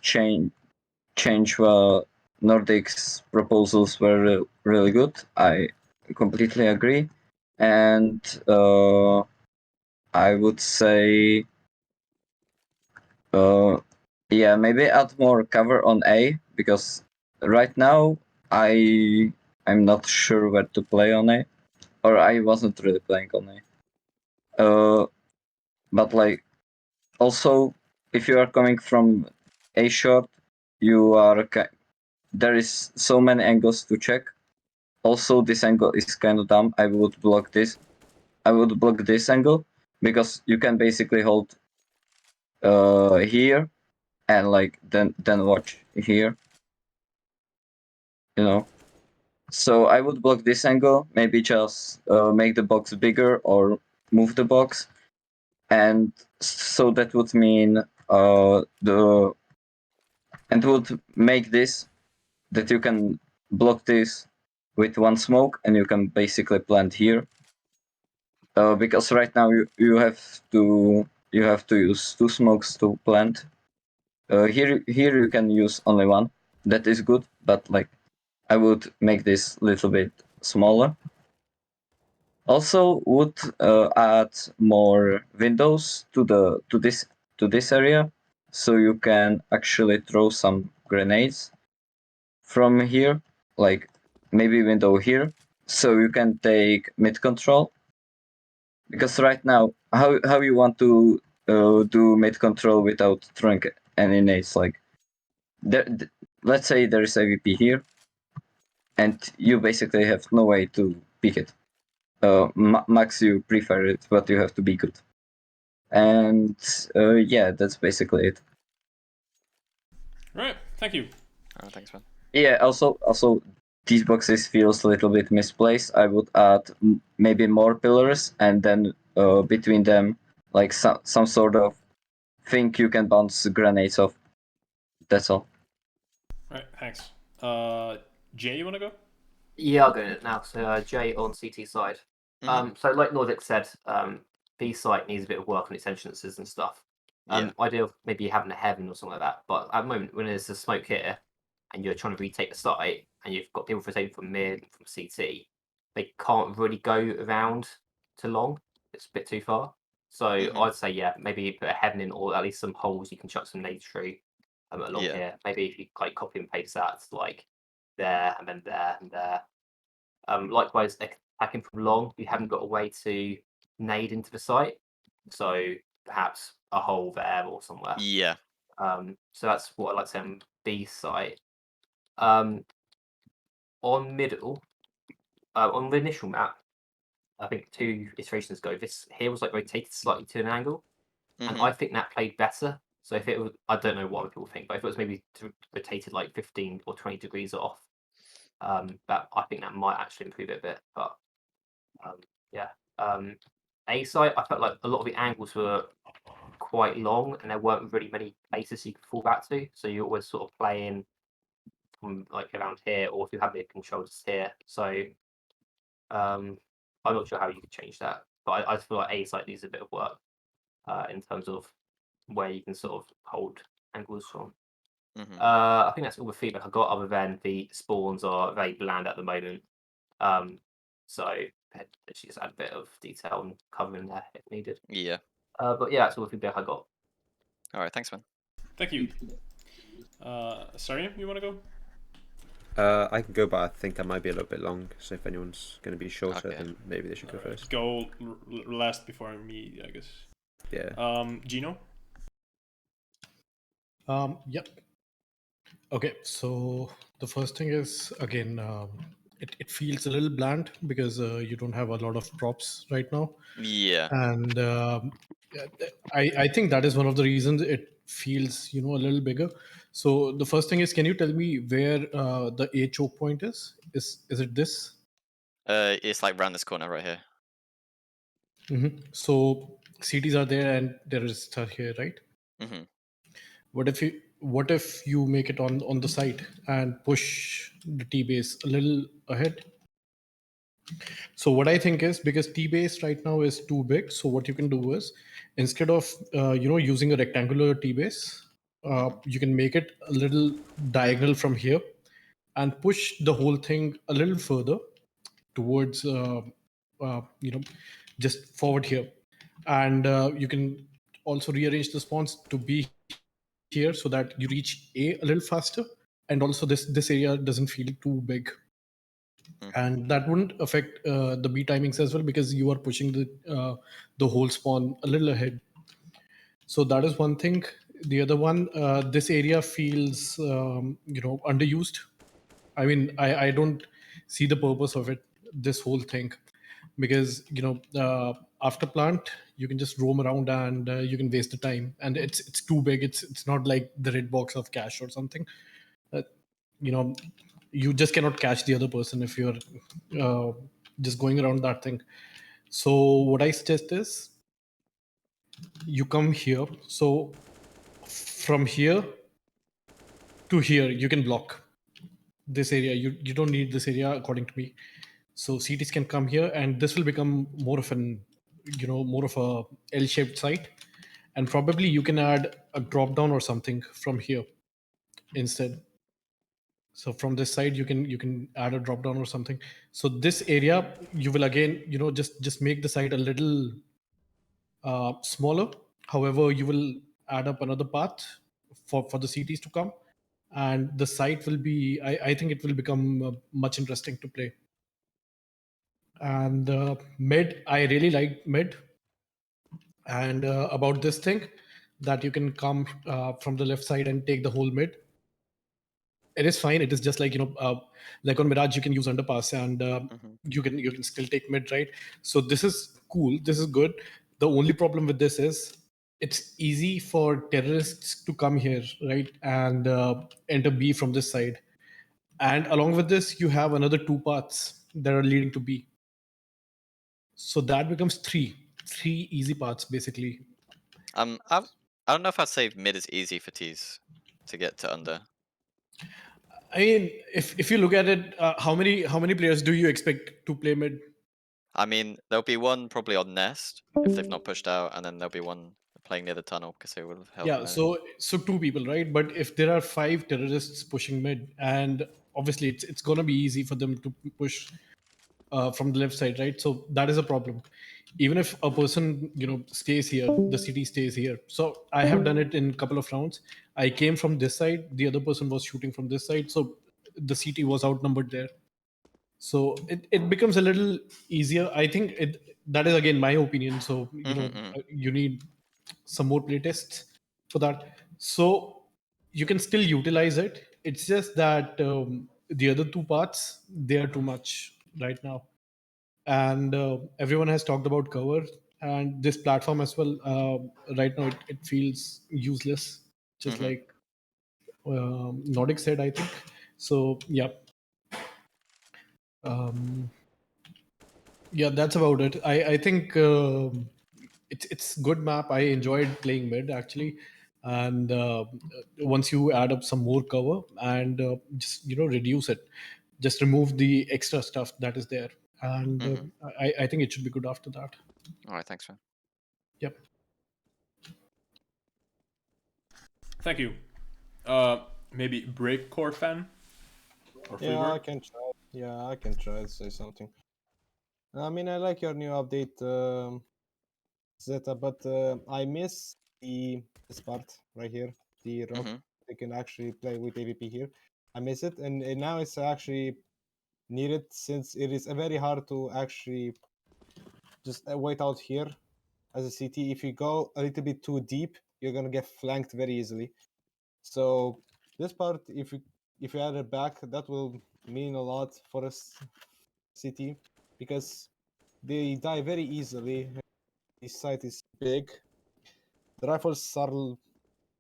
Nordics proposals were really good. I completely agree, and I would say, yeah, maybe add more cover on A, because right now I'm not sure where to play on A, or I wasn't really playing on A. But like, also, if you are coming from A short, you are there is so many angles to check. Also, this angle is kind of dumb. I would block this. I would block this angle because you can basically hold here and like then watch here. You know. So I would block this angle. Maybe just make the box bigger or move the box, and so that would mean and would make this that you can block this with one smoke and you can basically plant here. Because right now you have to use two smokes to plant. Here you can use only one. That is good, but like I would make this a little bit smaller. Also, would add more windows to this area, so you can actually throw some grenades from here, like maybe window here, so you can take mid control. Because right now, how you want to do mid control without throwing any nades? Like, let's say there is AVP here, and you basically have no way to pick it. Max, you prefer it, but you have to be good. And yeah, that's basically it. Right, thank you. All right, thanks, man. Yeah, also these boxes feels a little bit misplaced. I would add maybe more pillars, and then between them, like some sort of thing you can bounce grenades off. That's all. Right, thanks. Jay, you wanna go? Yeah, I'll go now. So Jay on CT side. So like Nordic said, B site needs a bit of work on its entrances and stuff. Yeah. Idea of maybe having a heaven or something like that. But at the moment, when there's a smoke here, and you're trying to retake the site, and you've got people rotating from mid, from CT, they can't really go around to long. It's a bit too far. So I'd say yeah, maybe put a heaven in, or at least some holes you can chuck some nades through along Yeah. here. Maybe if you like copy and paste that to like there and then there and there. Likewise, attacking from long, you haven't got a way to nade into the site, so perhaps a hole there or somewhere. Yeah. So that's what I like to say on B site. On middle, on the initial map, I think 2 iterations ago, this here was like rotated slightly to an angle, and I think that played better. So if it was, I don't know what other people think, but if it was maybe rotated like 15 or 20 degrees off, that I think that might actually improve it a bit. But yeah, A site, I felt like a lot of the angles were quite long, and there weren't really many places you could fall back to. So you always sort of playing from like around here, or if you have the controls here. So I'm not sure how you could change that, but I feel like A site needs a bit of work in terms of where you can sort of hold angles from. I think that's all the feedback I got, other than the spawns are very bland at the moment. So actually just add a bit of detail and cover in there if needed. Yeah. But yeah, that's all the feedback I got. All right, thanks, man. Thank you. Sarian, you wanna go? I can go, but I think I might be a little bit long. So if anyone's going to be shorter, Okay. then maybe they should go first. Go last before me, I guess. Yeah. Gino. Yep. Okay, so the first thing is again it feels a little bland because you don't have a lot of props right now. Yeah. And I think that is one of the reasons it feels, you know, a little bigger. So the first thing is, can you tell me where the A choke point is? Is it this? It's like round this corner right here. So CTs are there and terrorists are here, right? Mm-hmm. What if you make it on the side and push the T base a little ahead? So what I think is, because T base right now is too big, so what you can do is, instead of using a rectangular T base, you can make it a little diagonal from here and push the whole thing a little further towards just forward here, and you can also rearrange the spawns to be here so that you reach A a little faster, and also this area doesn't feel too big, and that wouldn't affect the B timings as well, because you are pushing the whole spawn a little ahead. So that is one thing. The other one, this area feels underused. I mean, I don't see the purpose of it, this whole thing, because after plant you can just roam around and you can waste the time, and it's too big. It's not like the red box of cash or something. Uh, you know, you just cannot catch the other person if you're uh, just going around that thing. So what I suggest is, you come here. So from here to here you can block this area. You don't need this area according to me. So CTs can come here, and this will become more of a L-shaped site, and probably you can add a drop down or something from here instead. So from this side you can add a drop down or something. So this area you will again just make the site a little smaller. However, you will add up another path for the CTs to come, and the site will be, I think it will become much interesting to play. And mid, I really like mid. And about this thing, that you can come from the left side and take the whole mid, it is fine. It is just like like on Mirage you can use underpass, and you can still take mid, right? So this is cool, this is good. The only problem with this is, it's easy for terrorists to come here, right, and enter B from this side. And along with this, you have another two paths that are leading to B. So that becomes three easy paths basically. I don't know if I'd say mid is easy for T's to get to under. I mean, if you look at it, how many players do you expect to play mid? I mean, there'll be one probably on nest if they've not pushed out, and then there'll be one playing near the tunnel because they will have held Yeah, low. so two people, right? But if there are five terrorists pushing mid, and obviously it's gonna be easy for them to push from the left side, right? So that is a problem. Even if a person stays here, the city stays here. So I have done it in a couple of rounds. I came from this side, the other person was shooting from this side, so the CT was outnumbered there. So it becomes a little easier. I think that is again my opinion. So you need some more playtests for that. So you can still utilize it. It's just that the other two parts, they are too much right now, and everyone has talked about cover and this platform as well. Right now it feels useless, just like Nordic said, I think. So yeah. Yeah, that's about it. I think it's good map. I enjoyed playing mid actually, and once you add up some more cover and just reduce it, just remove the extra stuff that is there, and I think it should be good after that. All right, thanks, man. Yep. Thank you. Maybe breakcore fan or Yeah, Freebird? I can try. Yeah, I can try to say something. I mean, I like your new update, Zetta, but I miss this part right here, the rock. They can actually play with AVP here. I miss it, and now it's actually needed, since it is very hard to actually just wait out here as a CT. If you go a little bit too deep, you're gonna get flanked very easily. So this part, if you add it back, that will mean a lot for a city because they die very easily. This site is big. The rifles are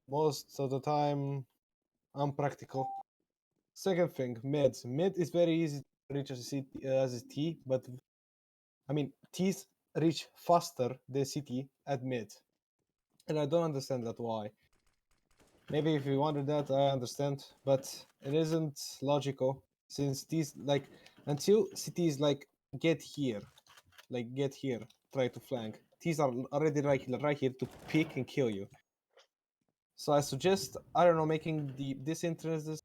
most of the time unpractical. Second thing, mid. Mid is very easy to reach as a T, but I mean T's reach faster than CT at mid, and I don't understand that why. Maybe if you wanted that, I understand, but it isn't logical since T's like until CT's like get here, try to flank. T's are already right here to pick and kill you. So I suggest, I don't know, making this entrance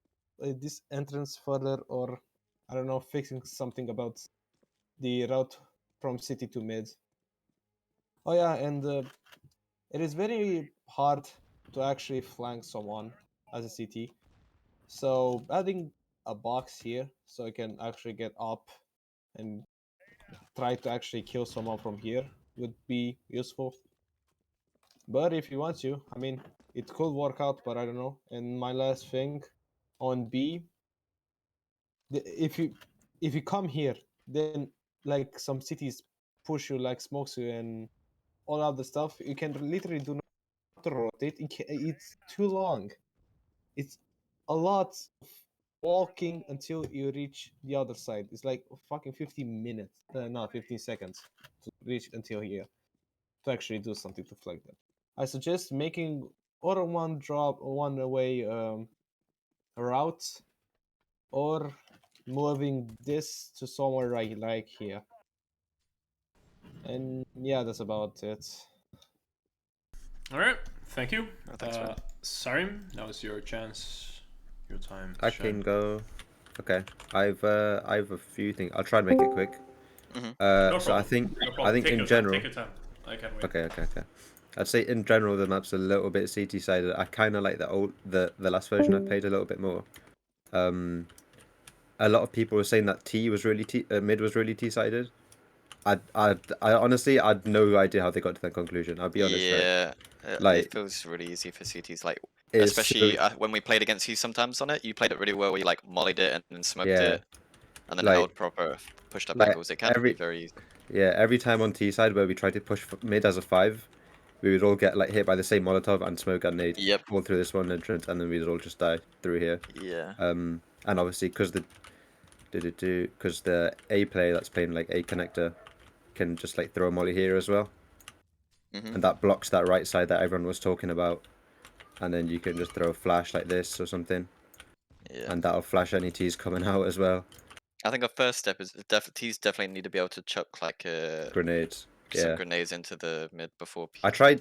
further, or I don't know, fixing something about the route from city to mid. Oh yeah, and it is very hard to actually flank someone as a CT. So adding a box here so I can actually get up and try to actually kill someone from here would be useful. But if you want to, I mean, it could work out, but I don't know. And my last thing on B, if you come here, then like some cities push you, like smokes you and all other stuff, you can literally do not rotate. It's too long. It's a lot of walking until you reach the other side. It's like fucking 15 minutes, not 15 seconds to reach until here to actually do something to flag them. I suggest making or one drop or one away route, or moving this to somewhere right like here. And yeah, that's about it. All right, thank you. Oh, thanks, man. Sarim, now is your chance, your time. I can go. Okay, I've a few things. I'll try and make it quick. No So I problem. think No problem. I think Take in your general. time. Take your time. I can wait. Okay. I'd say in general the map's a little bit CT sided. I kind of like the last version I played a little bit more. A lot of people were saying that T was really mid was really T sided. I honestly I'd no idea how they got to that conclusion. I'll be honest, right? Yeah, Like it feels really easy for CTs. Like, it's especially when we played against you sometimes on it, you played it really well. Where you like mollied it and then smoked yeah, it, and then like held proper pushed up like angles. It can be very easy. every time on T side where we tried to push mid as a 5, we would all get like hit by the same Molotov and smoke and nade all through this one entrance, and then we'd all just die through here. Yeah. And obviously because the A player that's playing like A connector can just like throw a molly here as well, and that blocks that right side that everyone was talking about, and then you can just throw a flash like this or something, and that'll flash any T's coming out as well. I think our first step is T's definitely need to be able to chuck like Grenades. some grenades into the mid before. I tried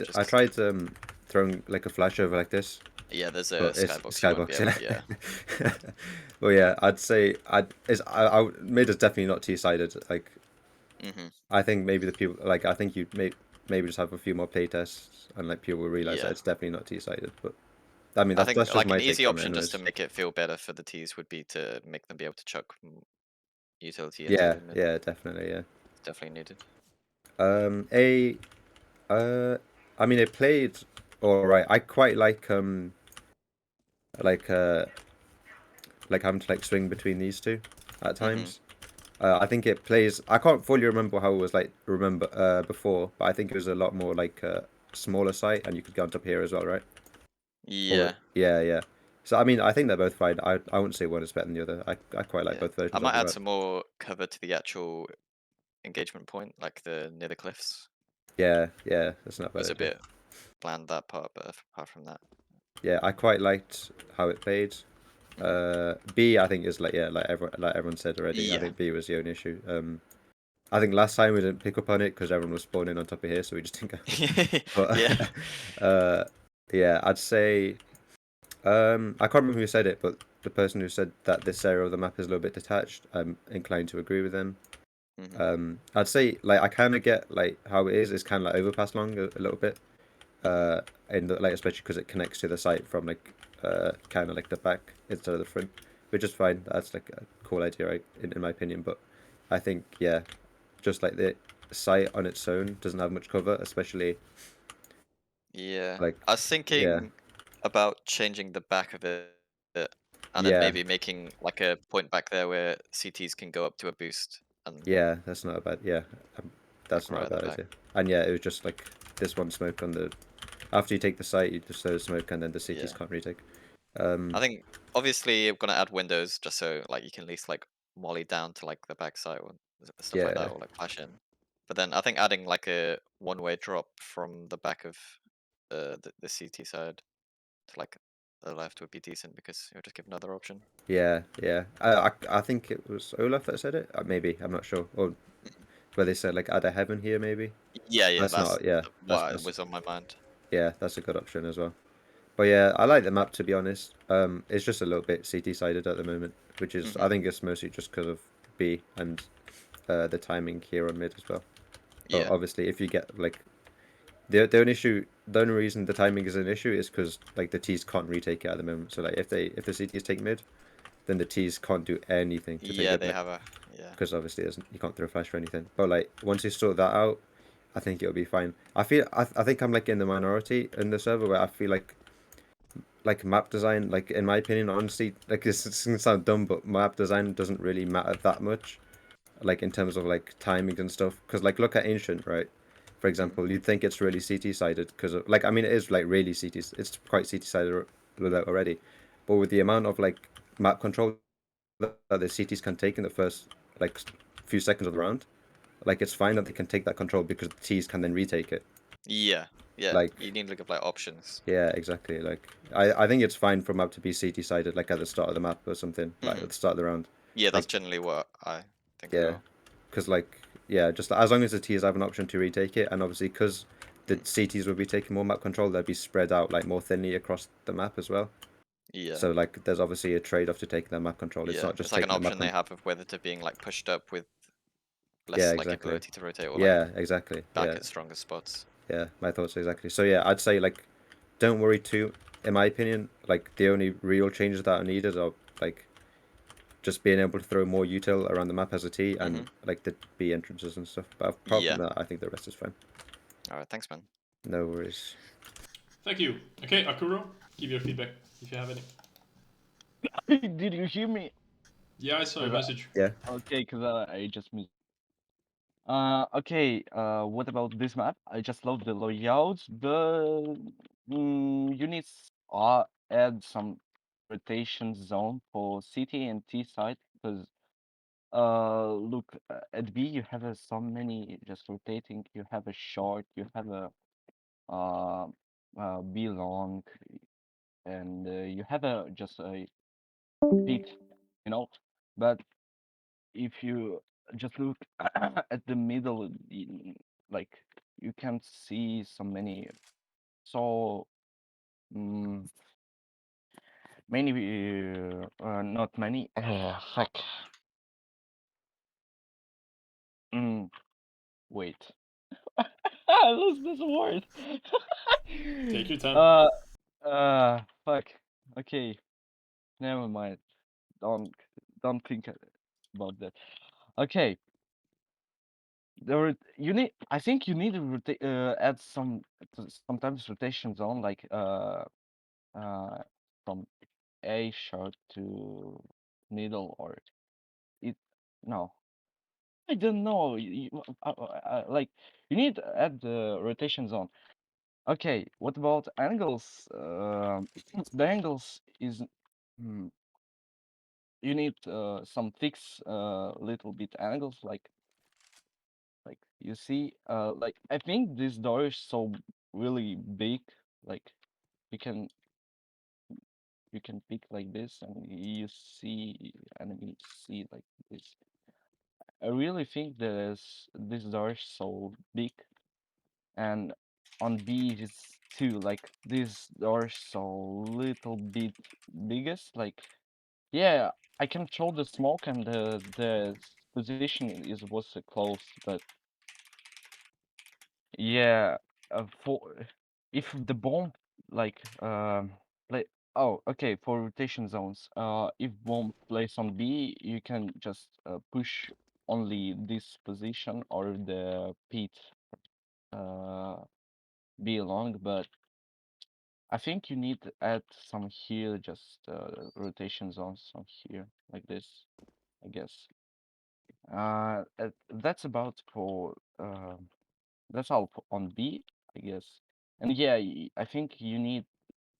throwing like a flash over like this. Yeah, there's a but skybox. You won't be able, yeah. Well, yeah, I'd say mid is definitely not T-sided. Like, I think maybe the people like I think you maybe just have a few more playtests and like people will realize that it's definitely not T-sided. But I mean that's just like my an take easy from option it just to anyways. make it feel better for the T's would be to make them be able to chuck utility Yeah, into mid. yeah, definitely, yeah. Definitely needed. I mean, it played all right. I quite like like having to like swing between these two at times. I think it plays. I can't fully remember how it was like before, but I think it was a lot more like smaller site, and you could go on top here as well, right? Yeah. Yeah. So I mean, I think they're both fine. I wouldn't say one is better than the other. I quite like both versions. I might of the add map. some more cover to the actual engagement point, like the near the cliffs. Yeah, that's not bad. It was a bit bland that part, but apart from that. Yeah, I quite liked how it played. B, I think is like everyone said already. I think B was the only issue. I think last time we didn't pick up on it because everyone was spawning on top of here, so we just didn't go. But, yeah, I'd say. I can't remember who said it, but the person who said that this area of the map is a little bit detached, I'm inclined to agree with them. I'd say like I kind of get like how it is. It's kind of like overpass long a little bit. Like especially because it connects to the site from like kind of like the back instead of the front, which is fine. That's like a cool idea, right? In my opinion, but I think just like the site on its own doesn't have much cover, especially. Yeah. Like I was thinking about changing the back of it and then maybe making like a point back there where CTs can go up to a boost. And Yeah, that's not a bad. Yeah, that's right not at a the bad back. idea. And yeah, it was just like this one smoke on the. After you take the site, you just throw smoke, and then the CTs Yeah. can't retake. I think obviously I'm gonna add windows just so like you can at least like molly down to like the backside or stuff like that, Yeah. or like flash in. But then I think adding like a one-way drop from the back of the CT side to like the left would be decent because it would just give another option. Yeah, yeah. I think it was Olaf that said it. Maybe I'm not sure. Or where they said like add a heaven here, maybe. Yeah, That's that's not. Yeah, what was on my mind. yeah, that's a good option as well. But yeah, I like the map to be honest. It's just a little bit CT sided at the moment, which is I think it's mostly just because of B and the timing here on mid as well. But Yeah. obviously, if you get like the only issue, the only reason the timing is an issue is because like the T's can't retake it at the moment. So like if the CTs take mid, then the T's can't do anything to take Yeah, it they mid. have a yeah. Because obviously you can't throw flash or anything. But like once you sort that out, I think it'll be fine. I think I'm like in the minority in the server where I feel like map design, like in my opinion, honestly, like this gonna sound dumb, but map design doesn't really matter that much, like in terms of like timing and stuff. Because like look at ancient, right? For example, you'd think it's really CT sided because of like I mean it is like really CT, it's quite CT sided already, but with the amount of like map control that the CTs can take in the first like few seconds of the round, like it's fine that they can take that control because the T's can then retake it. Yeah. Yeah. Like You need to look at like options. yeah, exactly. Like I think it's fine for map to be CT sided, like at the start of the map or something, like at the start of the round. Yeah, that's Like generally what I think as yeah, well. because like yeah, just as long as the T's have an option to retake it, and obviously because the CTs will be taking more map control, they'll be spread out like more thinly across the map as well. Yeah. So like there's obviously a trade off to taking that map control. It's Yeah, not just it's like an taking the map option they have of whether to being like pushed up with Yeah, less like exactly. ability to rotate or Yeah, like exactly. back Yeah. at stronger spots. Yeah, my thoughts exactly. So yeah, I'd say like don't worry too. In my opinion, like the only real changes that are needed are like just being able to throw more util around the map as a T and like the B entrances and stuff. But apart Yeah. from that, I think the rest is fine. Alright, thanks man. No worries. Thank you. Okay, Akuro, give your feedback if you have any. Did you hear me? Yeah, I saw your message. Yeah. Okay, because I just missed. Okay, what about this map? I just love the layouts, but you need add some rotation zone for CT and T side because look at B you have so many just rotating. You have a short, you have a uh, B long, and you have a just a peak, you know. But if you just look at the middle, like you can see so many, so mm, many, not many. Fuck. Wait. I lost this word. Take your time. Fuck. Okay, never mind. Don't don't think about that. Okay. You need. I think you need to add sometimes rotation zone like from A sharp to middle or it. No, I don't know. Like you need to add the rotation zone. Okay, what about angles? The angles is mm, you need some fix little bit angles like you see like I think this door is so really big like you can you can pick like this and you see enemy see like this. I really think this door is so big and on B it is too like this door is so little bit biggest like yeah I can control the smoke and the position is was close but yeah, for if the bomb like play oh okay for rotation zones if bomb plays on B you can just push only this position or the pit uh B long but I think you need to add some here, just rotation zones on here, like this, I guess. That's about for that's all on B, I guess. And yeah, I think you need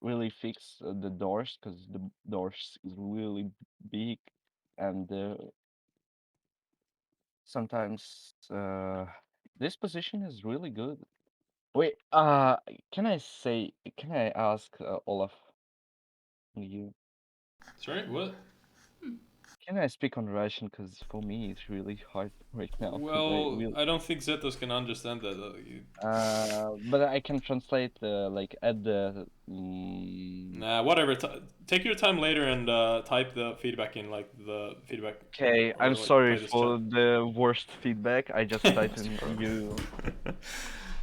really fix the doors because the doors is really big, and sometimes this position is really good. Wait, can I ask Olaf, you? Sorry, what? Can I speak on Russian? Because for me it's really hard right now. Because I Well, will. I don't think Zetas can understand that. But I can translate like add the. Nah, whatever. Take your time later and type the feedback in like the feedback Okay, or I'm like sorry play this chat. for the worst feedback. I just typed That's in pro. you.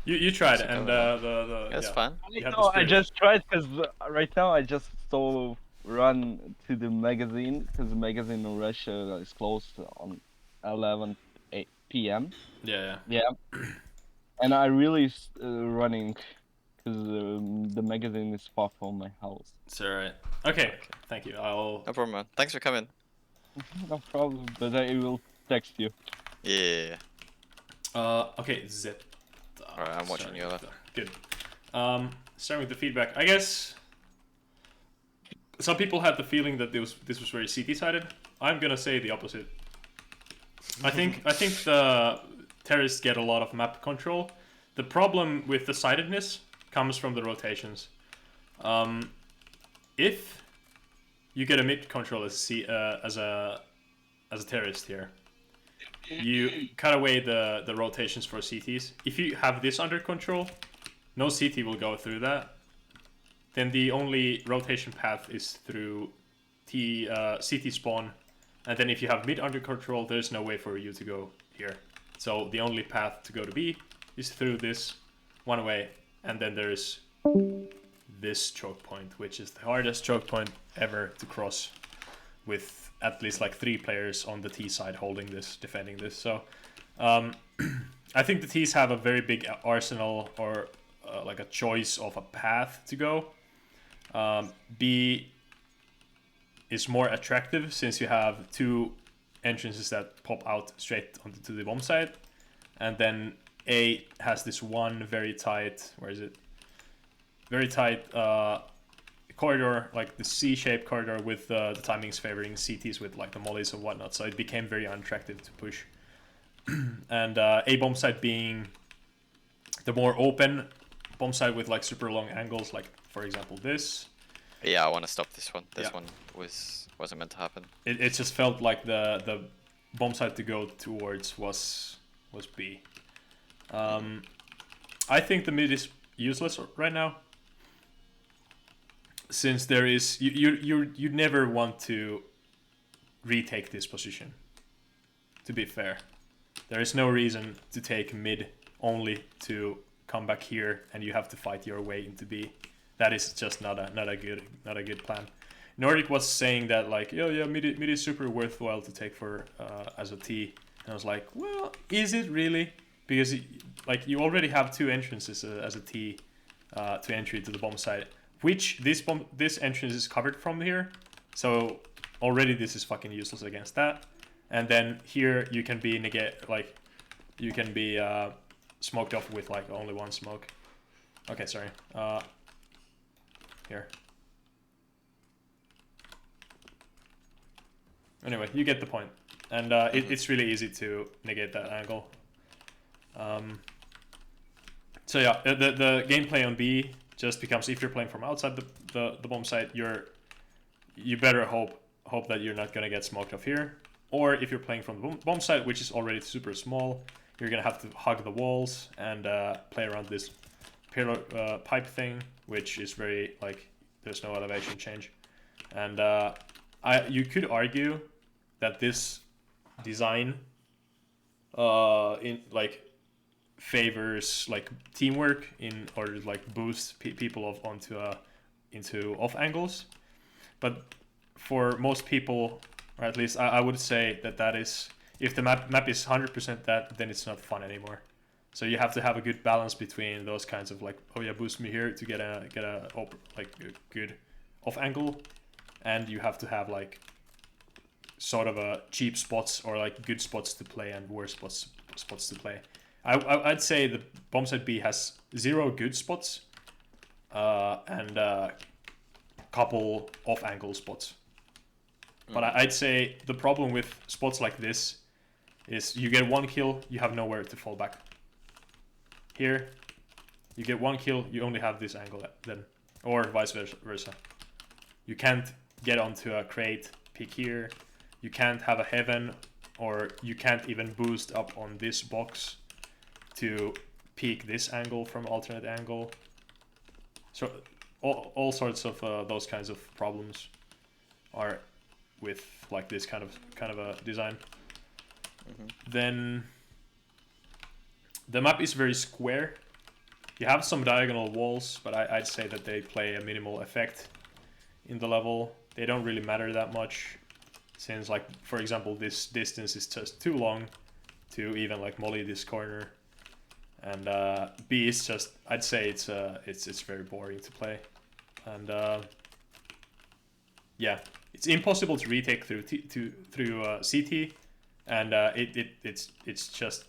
You tried It's okay, and whatever. the Yeah, it's yeah, fine. you had the No, I spirit. just tried because right now I just saw run to the magazine because the magazine in Russia is closed on 11 p.m. Yeah, Yeah, and I really running because the magazine is far from my house. it's alright. Okay, thank you. I'll. No problem, man. Thanks for coming. No problem, but I will text you. Yeah. Okay, Zetta. Alright, I'm watching you. Good. Starting with the feedback, I guess some people had the feeling that this was very CT-sided. I'm gonna say the opposite. I think the terrorists get a lot of map control. The problem with the sidedness comes from the rotations. If you get a mid control as a terrorist here, you cut away the rotations for CTs. If you have this under control, no CT will go through that. Then the only rotation path is through CT spawn, and then if you have mid under control, there's no way for you to go here. So the only path to go to B is through this one way, and then there's this choke point, which is the hardest choke point ever to cross, with at least like 3 players on the T side holding this, defending this. So I think the T's have a very big arsenal, or like a choice of a path to go. B is more attractive since you have 2 entrances that pop out straight onto the bomb site, and then A has this one very tight, where is it? Very tight corridor, like the C-shaped corridor with the timings favoring CTs with like the mollies and whatnot. So it became very unattractive to push. And A bomb site being the more open bomb site with like super long angles, like for example this. Yeah, I want to stop this one. This Yeah. one wasn't meant to happen. It just felt like the bomb site to go towards was B. I think the mid is useless right now, since there is you never want to retake this position. To be fair, there is no reason to take mid only to come back here, and you have to fight your way into B. That is just not a good plan. Nordic was saying that like, yeah, mid is super worthwhile to take for as a T, and I was like, well, is it really? Because like you already have 2 entrances as a T to entry to the bomb site, which this entrance is covered from here, so already this is fucking useless against that. And then here you can be smoked off with like only 1 smoke. Okay, sorry. Here. Anyway, you get the point. And it's really easy to negate that angle. So yeah, the gameplay on B just becomes, if you're playing from outside the bomb site, you better hope that you're not gonna get smoked off here. Or if you're playing from the bomb site, which is already super small, you're gonna have to hug the walls and play around this pillar pipe thing, which is very like, there's no elevation change. And you could argue that this design in like favors like teamwork in order to like boost people off into off angles, but for most people, or at least I would say that is, if the map is 100% that, then it's not fun anymore. So you have to have a good balance between those kinds of like, oh yeah, boost me here to get a like a good off angle, and you have to have like sort of a cheap spots or like good spots to play and worse spots to play. I'd say the bomb site B has 0 good spots and a couple off angle spots. But I'd say the problem with spots like this is you get 1 kill, you have nowhere to fall back. Here, you get 1 kill, you only have this angle then, or vice versa. You can't get onto a crate, peek here. You can't have a heaven, or you can't even boost up on this box to peek this angle from alternate angle. So all sorts of those kinds of problems are with like this kind of a design. Then the map is very square. You have some diagonal walls, but I'd say that they play a minimal effect in the level. They don't really matter that much, since like, for example, this distance is just too long to even like molly this corner. And B is just, I'd say it's very boring to play. And yeah, it's impossible to retake through CT, and it's just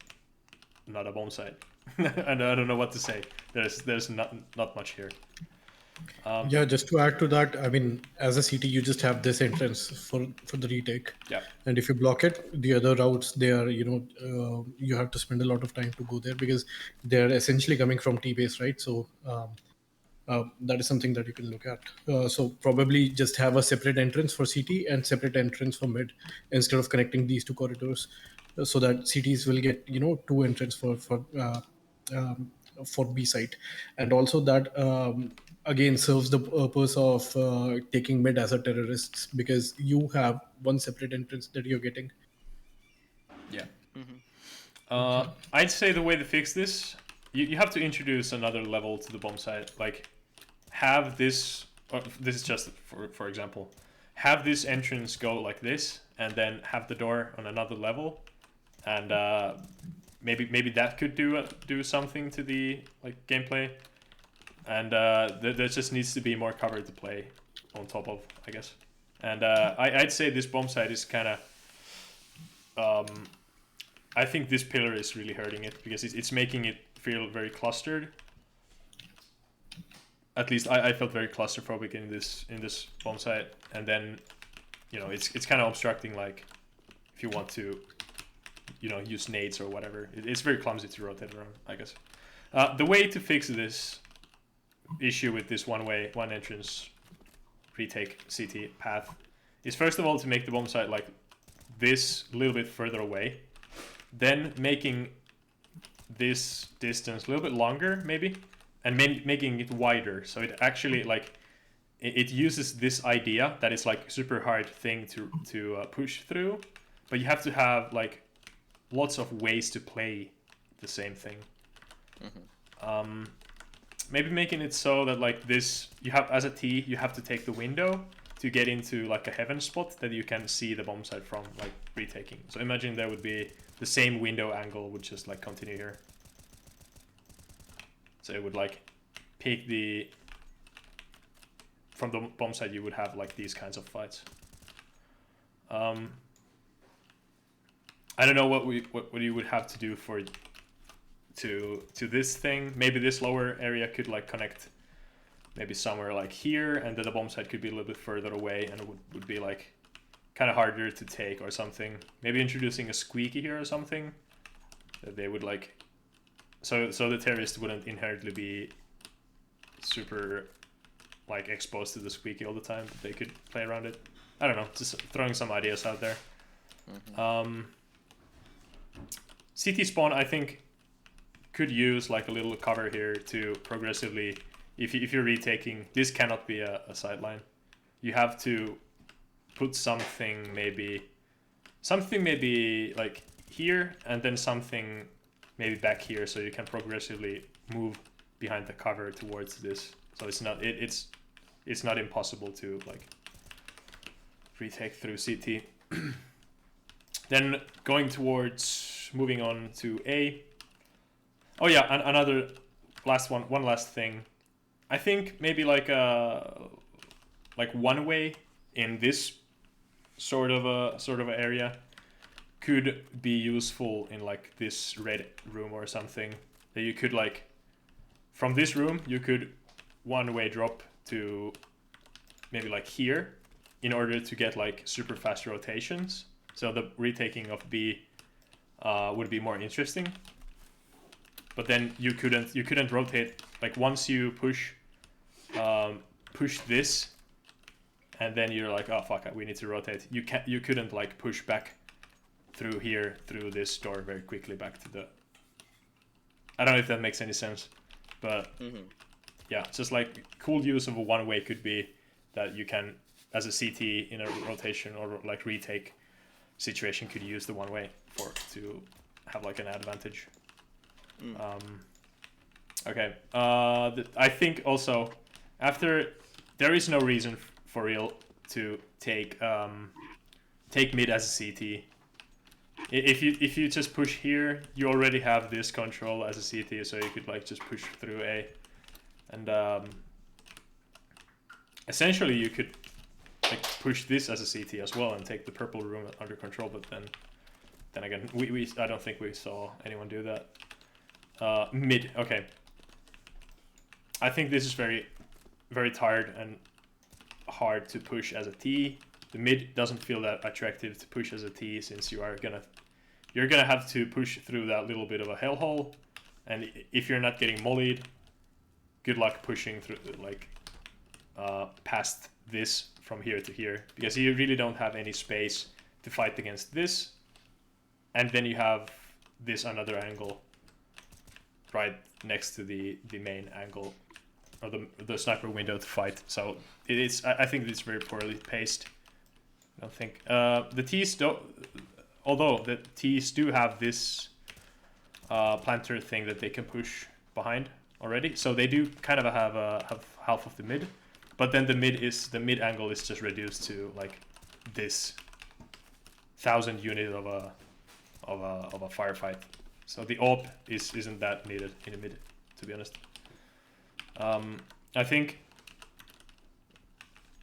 not a bomb site. And I don't know what to say. There's not much here. Yeah, just to add to that, I mean, as a CT, you just have this entrance for the retake. Yeah. And if you block it, the other routes, they are, you have to spend a lot of time to go there because they're essentially coming from T-base, right? So that is something that you can look at. So probably just have a separate entrance for CT and separate entrance for mid instead of connecting these 2 corridors, so that CTs will get 2 entrance for B site, and also that again serves the purpose of taking mid as a terrorists, because you have 1 separate entrance that you're getting. Yeah. I'd say the way to fix this, you have to introduce another level to the bomb site. Like, have this, this is just for example, have this entrance go like this, and then have the door on another level, and maybe that could do something to the like gameplay. And there just needs to be more cover to play on top of, I guess. And I'd say this bomb site is kind of I think this pillar is really hurting it, because it's making it feel very clustered. At least I felt very claustrophobic in this bomb site, and then it's kind of obstructing, like if you want to use nades or whatever. It's very clumsy to rotate around, I guess. The way to fix this issue with this one entrance retake CT path is, first of all, to make the bomb site like this a little bit further away, then making this distance a little bit longer maybe, and making it wider, so it actually like it uses this idea that it's like super hard thing to push through, but you have to have like lots of ways to play the same thing. Maybe making it so that like this, you have as a T, you have to take the window to get into like a heaven spot that you can see the bomb site from, like retaking. So imagine there would be the same window angle would just like continue here. So it would like peek from the bomb site, you would have like these kinds of fights. I don't know what you would have to do to this thing. Maybe this lower area could like connect maybe somewhere like here, and then the bomb site could be a little bit further away, and it would be like kind of harder to take or something. Maybe introducing a squeaky here or something that they would like, so the terrorists wouldn't inherently be super like exposed to the squeaky all the time. They could play around it. I don't know, just throwing some ideas out there. CT spawn, I think, could use like a little cover here to progressively, if you're retaking, this cannot be a sideline. You have to put something maybe like here, and then something maybe back here, so you can progressively move behind the cover towards this. So it's not impossible to like retake through CT. Then going towards moving on to A. Oh yeah, another one last thing. I think maybe like one way in this sort of a area could be useful in like this red room or something. That you could like from this room you could one way drop to maybe like here in order to get like super fast rotations. So the retaking of B would be more interesting. But then you couldn't rotate like once you push this, and then you're like, oh fuck, we need to rotate. You couldn't like push back through here through this door very quickly back to the. I don't know if that makes any sense, but yeah, just like cool use of a one way could be that you can, as a CT in a rotation or like retake situation, could use the one way to have like an advantage. Okay. I think also after there is no reason for real to take mid as a CT. If you just push here, you already have this control as a CT, so you could like just push through A, and essentially you could like push this as a CT as well and take the purple room under control. But then again, I don't think we saw anyone do that. Mid, okay. I think this is very, very tired and hard to push as a T. The mid doesn't feel that attractive to push as a T, since you're gonna have to push through that little bit of a hellhole, and if you're not getting mollied, good luck pushing through like past this from here to here, because you really don't have any space to fight against this, and then you have this another angle right next to the main angle or the sniper window to fight. So I think it's very poorly paced. I don't think the T's don't. Although the T's do have this planter thing that they can push behind already, so they do kind of have half of the mid, but then the mid angle is just reduced to like this 1,000 unit of a firefight. So the AWP isn't that needed in the mid, to be honest. I think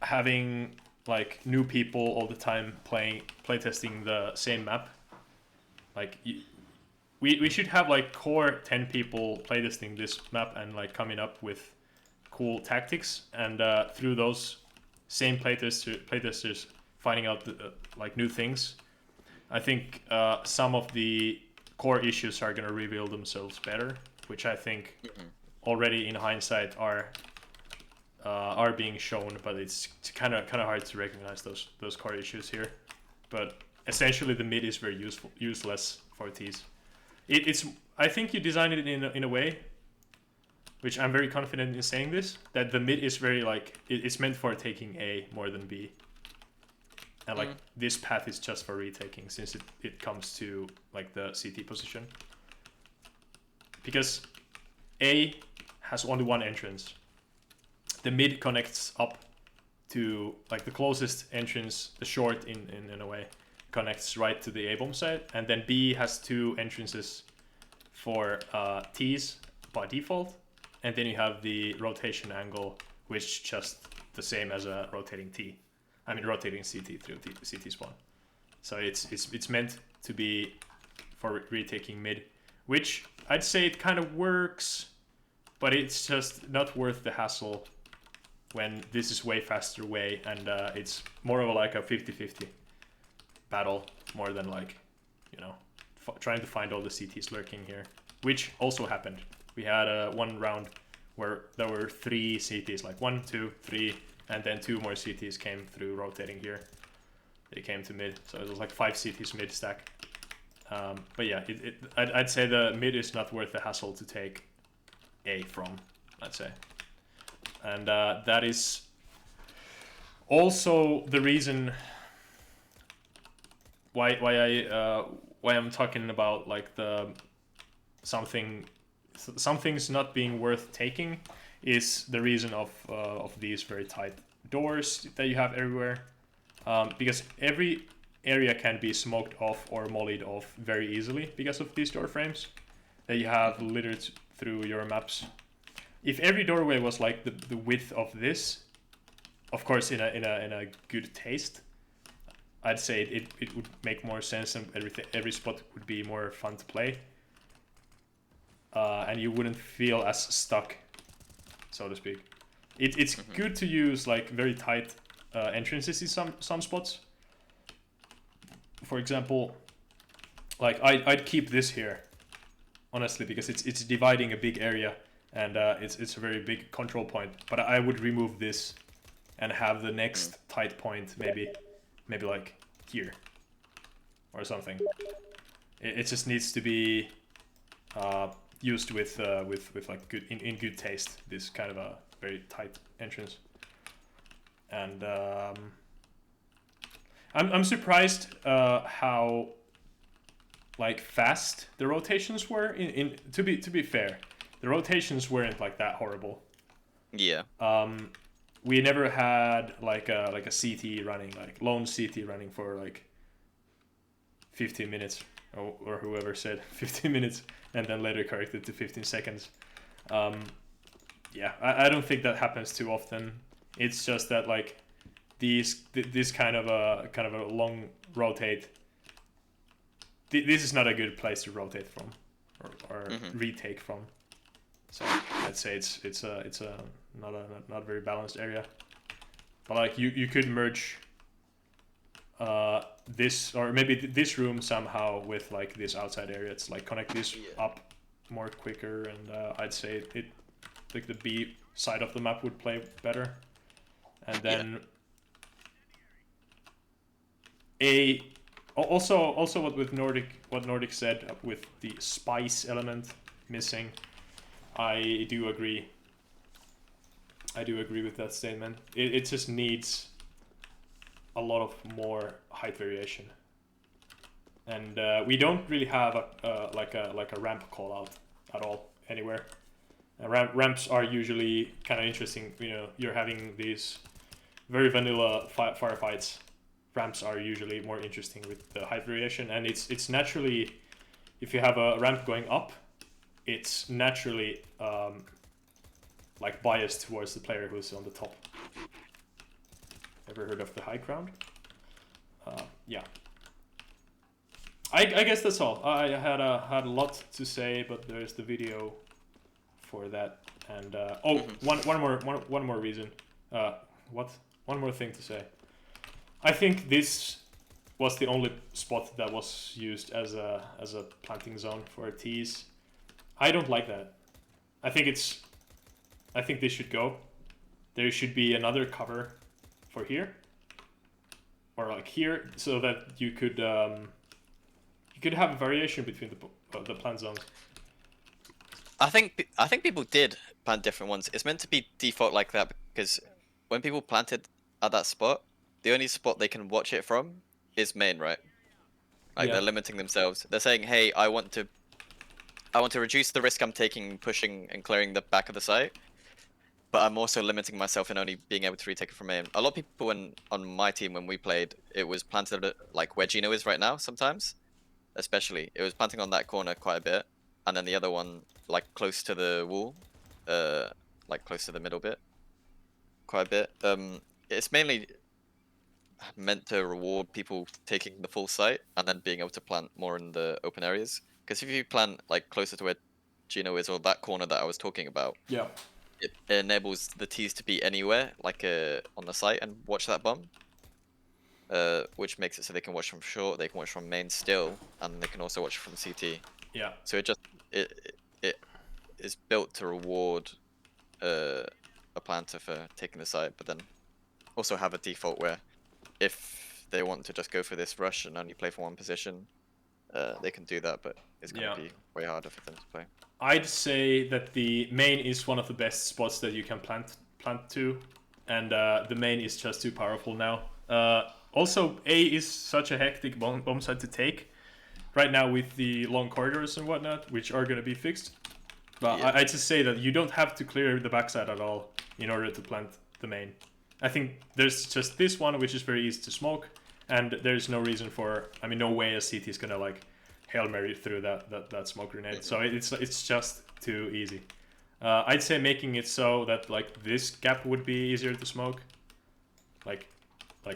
having like new people all the time playtesting the same map, like we should have like core 10 people playtesting this map and like coming up with cool tactics, and through those same playtesters finding out like new things. I think some of the core issues are going to reveal themselves better, which I think already in hindsight are being shown, but it's kind of hard to recognize those core issues here. But essentially, the mid is very useless for T's. I think you designed it in a way, which I'm very confident in saying this, that the mid is very like it's meant for taking A more than B, and like this path is just for retaking, since it comes to like the CT position, because A has only one entrance. The mid connects up to like the closest entrance, the short in a way, connects right to the A-bomb side, and then B has two entrances for T's by default, and then you have the rotation angle, which just the same as a rotating T. I mean rotating CT through CT spawn. So it's meant to be for retaking mid, which I'd say it kind of works, but it's just not worth the hassle when this is way faster way, and it's more of like a 50-50 battle more than like, you know, trying to find all the CTs lurking here, which also happened. We had one round where there were 3 CTs, like 1, 2, 3, and then 2 more CTs came through rotating here. They came to mid, so it was like 5 CTs mid stack. But yeah, I'd say the mid is not worth the hassle to take A from, I'd say. And that is also the reason why I'm talking about like something's not being worth taking, is the reason of these very tight doors that you have everywhere, because every area can be smoked off or mollied off very easily because of these door frames. that you have littered through your maps. If every doorway was like the width of this, of course in a good taste, I'd say it would make more sense and every spot would be more fun to play. And you wouldn't feel as stuck, so to speak. It's good to use like very tight entrances in some spots. For example, like I'd keep this here, honestly, because it's dividing a big area and it's a very big control point. But I would remove this and have the next tight point maybe like here or something. It just needs to be used with like good in good taste. This kind of a very tight entrance, and I'm surprised how like fast the rotations were. To be fair, the rotations weren't like that horrible. Yeah. We never had like a CT running, like lone CT running for like 15 minutes or whoever said 15 minutes and then later corrected to 15 seconds. Yeah, I don't think that happens too often. It's just that like this kind of a long rotate. This is not a good place to rotate from or retake from. So I'd say it's a not very balanced area. But like you could merge this or maybe this room somehow with like this outside area. It's like connect this up more quicker, and I'd say it like the B side of the map would play better. And then also what Nordic said with the spice element missing, I do agree with that statement. It just needs a lot of more height variation, and we don't really have a ramp call out at all anywhere. Ramps are usually kind of interesting. You know, you're having these very vanilla firefights. Ramps are usually more interesting with the height variation, and it's naturally, if you have a ramp going up, it's naturally like biased towards the player who's on the top. Ever heard of the high ground? Yeah. I guess that's all. I had a lot to say, but there's the video for that. And one more reason. One more thing to say. I think this was the only spot that was used as a planting zone for tees. I don't like that. I think they should go. There should be another cover for here, or like here, so that you could have a variation between the plant zones. I think people did plant different ones. It's meant to be default like that because when people planted at that spot, the only spot they can watch it from is main, right? Like they're limiting themselves. They're saying, "Hey, I want to reduce the risk I'm taking pushing and clearing the back of the site, but I'm also limiting myself in only being able to retake it from main." A lot of people on my team when we played, it was planted at, like where Gino is right now. Sometimes, especially, it was planting on that corner quite a bit, and then the other one like close to the wall, like close to the middle bit, quite a bit. It's mainly meant to reward people taking the full site and then being able to plant more in the open areas. Because if you plant like closer to where Gino is or that corner that I was talking about, it enables the tees to be anywhere, like on the site, and watch that bomb. Which makes it so they can watch from short, they can watch from main still, and they can also watch from CT. Yeah. So it is built to reward a planter for taking the site, but then also have a default where if they want to just go for this rush and only play for one position, they can do that, but it's going to be way harder for them to play. I'd say that the main is one of the best spots that you can plant to, and the main is just too powerful now. Also, A is such a hectic bomb site to take right now with the long corridors and whatnot, which are going to be fixed. But I'd just say that you don't have to clear the backside at all in order to plant the main. I think there's just this one, which is very easy to smoke, and there's no reason for, no way a CT is going to like Hail Mary through that smoke grenade. So it's just too easy. I'd say making it so that like this gap would be easier to smoke, like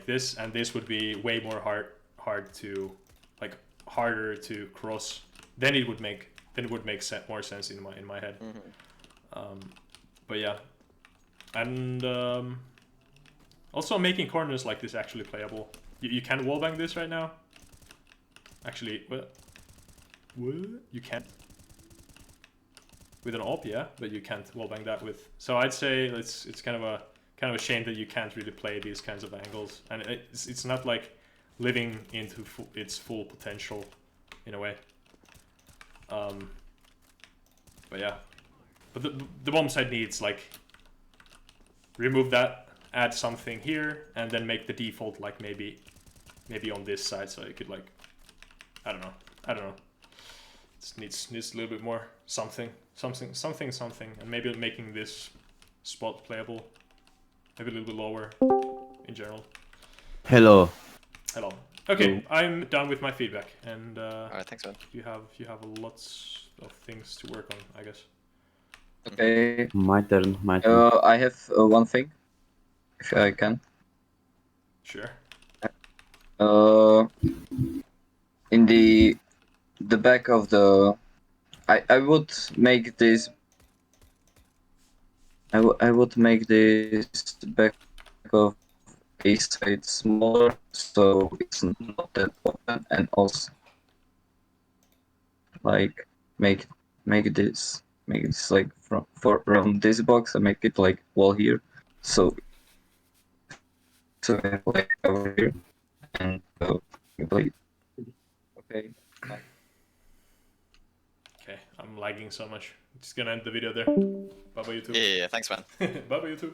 this, and this would be way more hard to, like harder to cross. Then it would make more sense in my head. But yeah, and also making corners like this actually playable. You can wallbang this right now. Actually, what? You can't. With an AWP, yeah, but you can't wallbang that with. So I'd say it's kind of a shame that you can't really play these kinds of angles, and it's not like living into its full potential, in a way. But yeah, but the bomb side needs like remove that, add something here, and then make the default like maybe on this side, so you could like I don't know. It needs a little bit more something, and maybe making this spot playable, maybe a little bit lower in general. Hello. Hello. Okay, I'm done with my feedback, and Alright, thanks, man. you have lots of things to work on, I guess. Okay. My turn. I have one thing, if I can. Sure. In the back of the, I would make this. I would make this back of A side smaller, so it's not that open, and also like make this like from this box and make it like wall here, so I have like over here and play. Okay. Okay, I'm lagging so much. Just gonna end the video there. Bye bye YouTube. Yeah, thanks, man. Bye bye YouTube.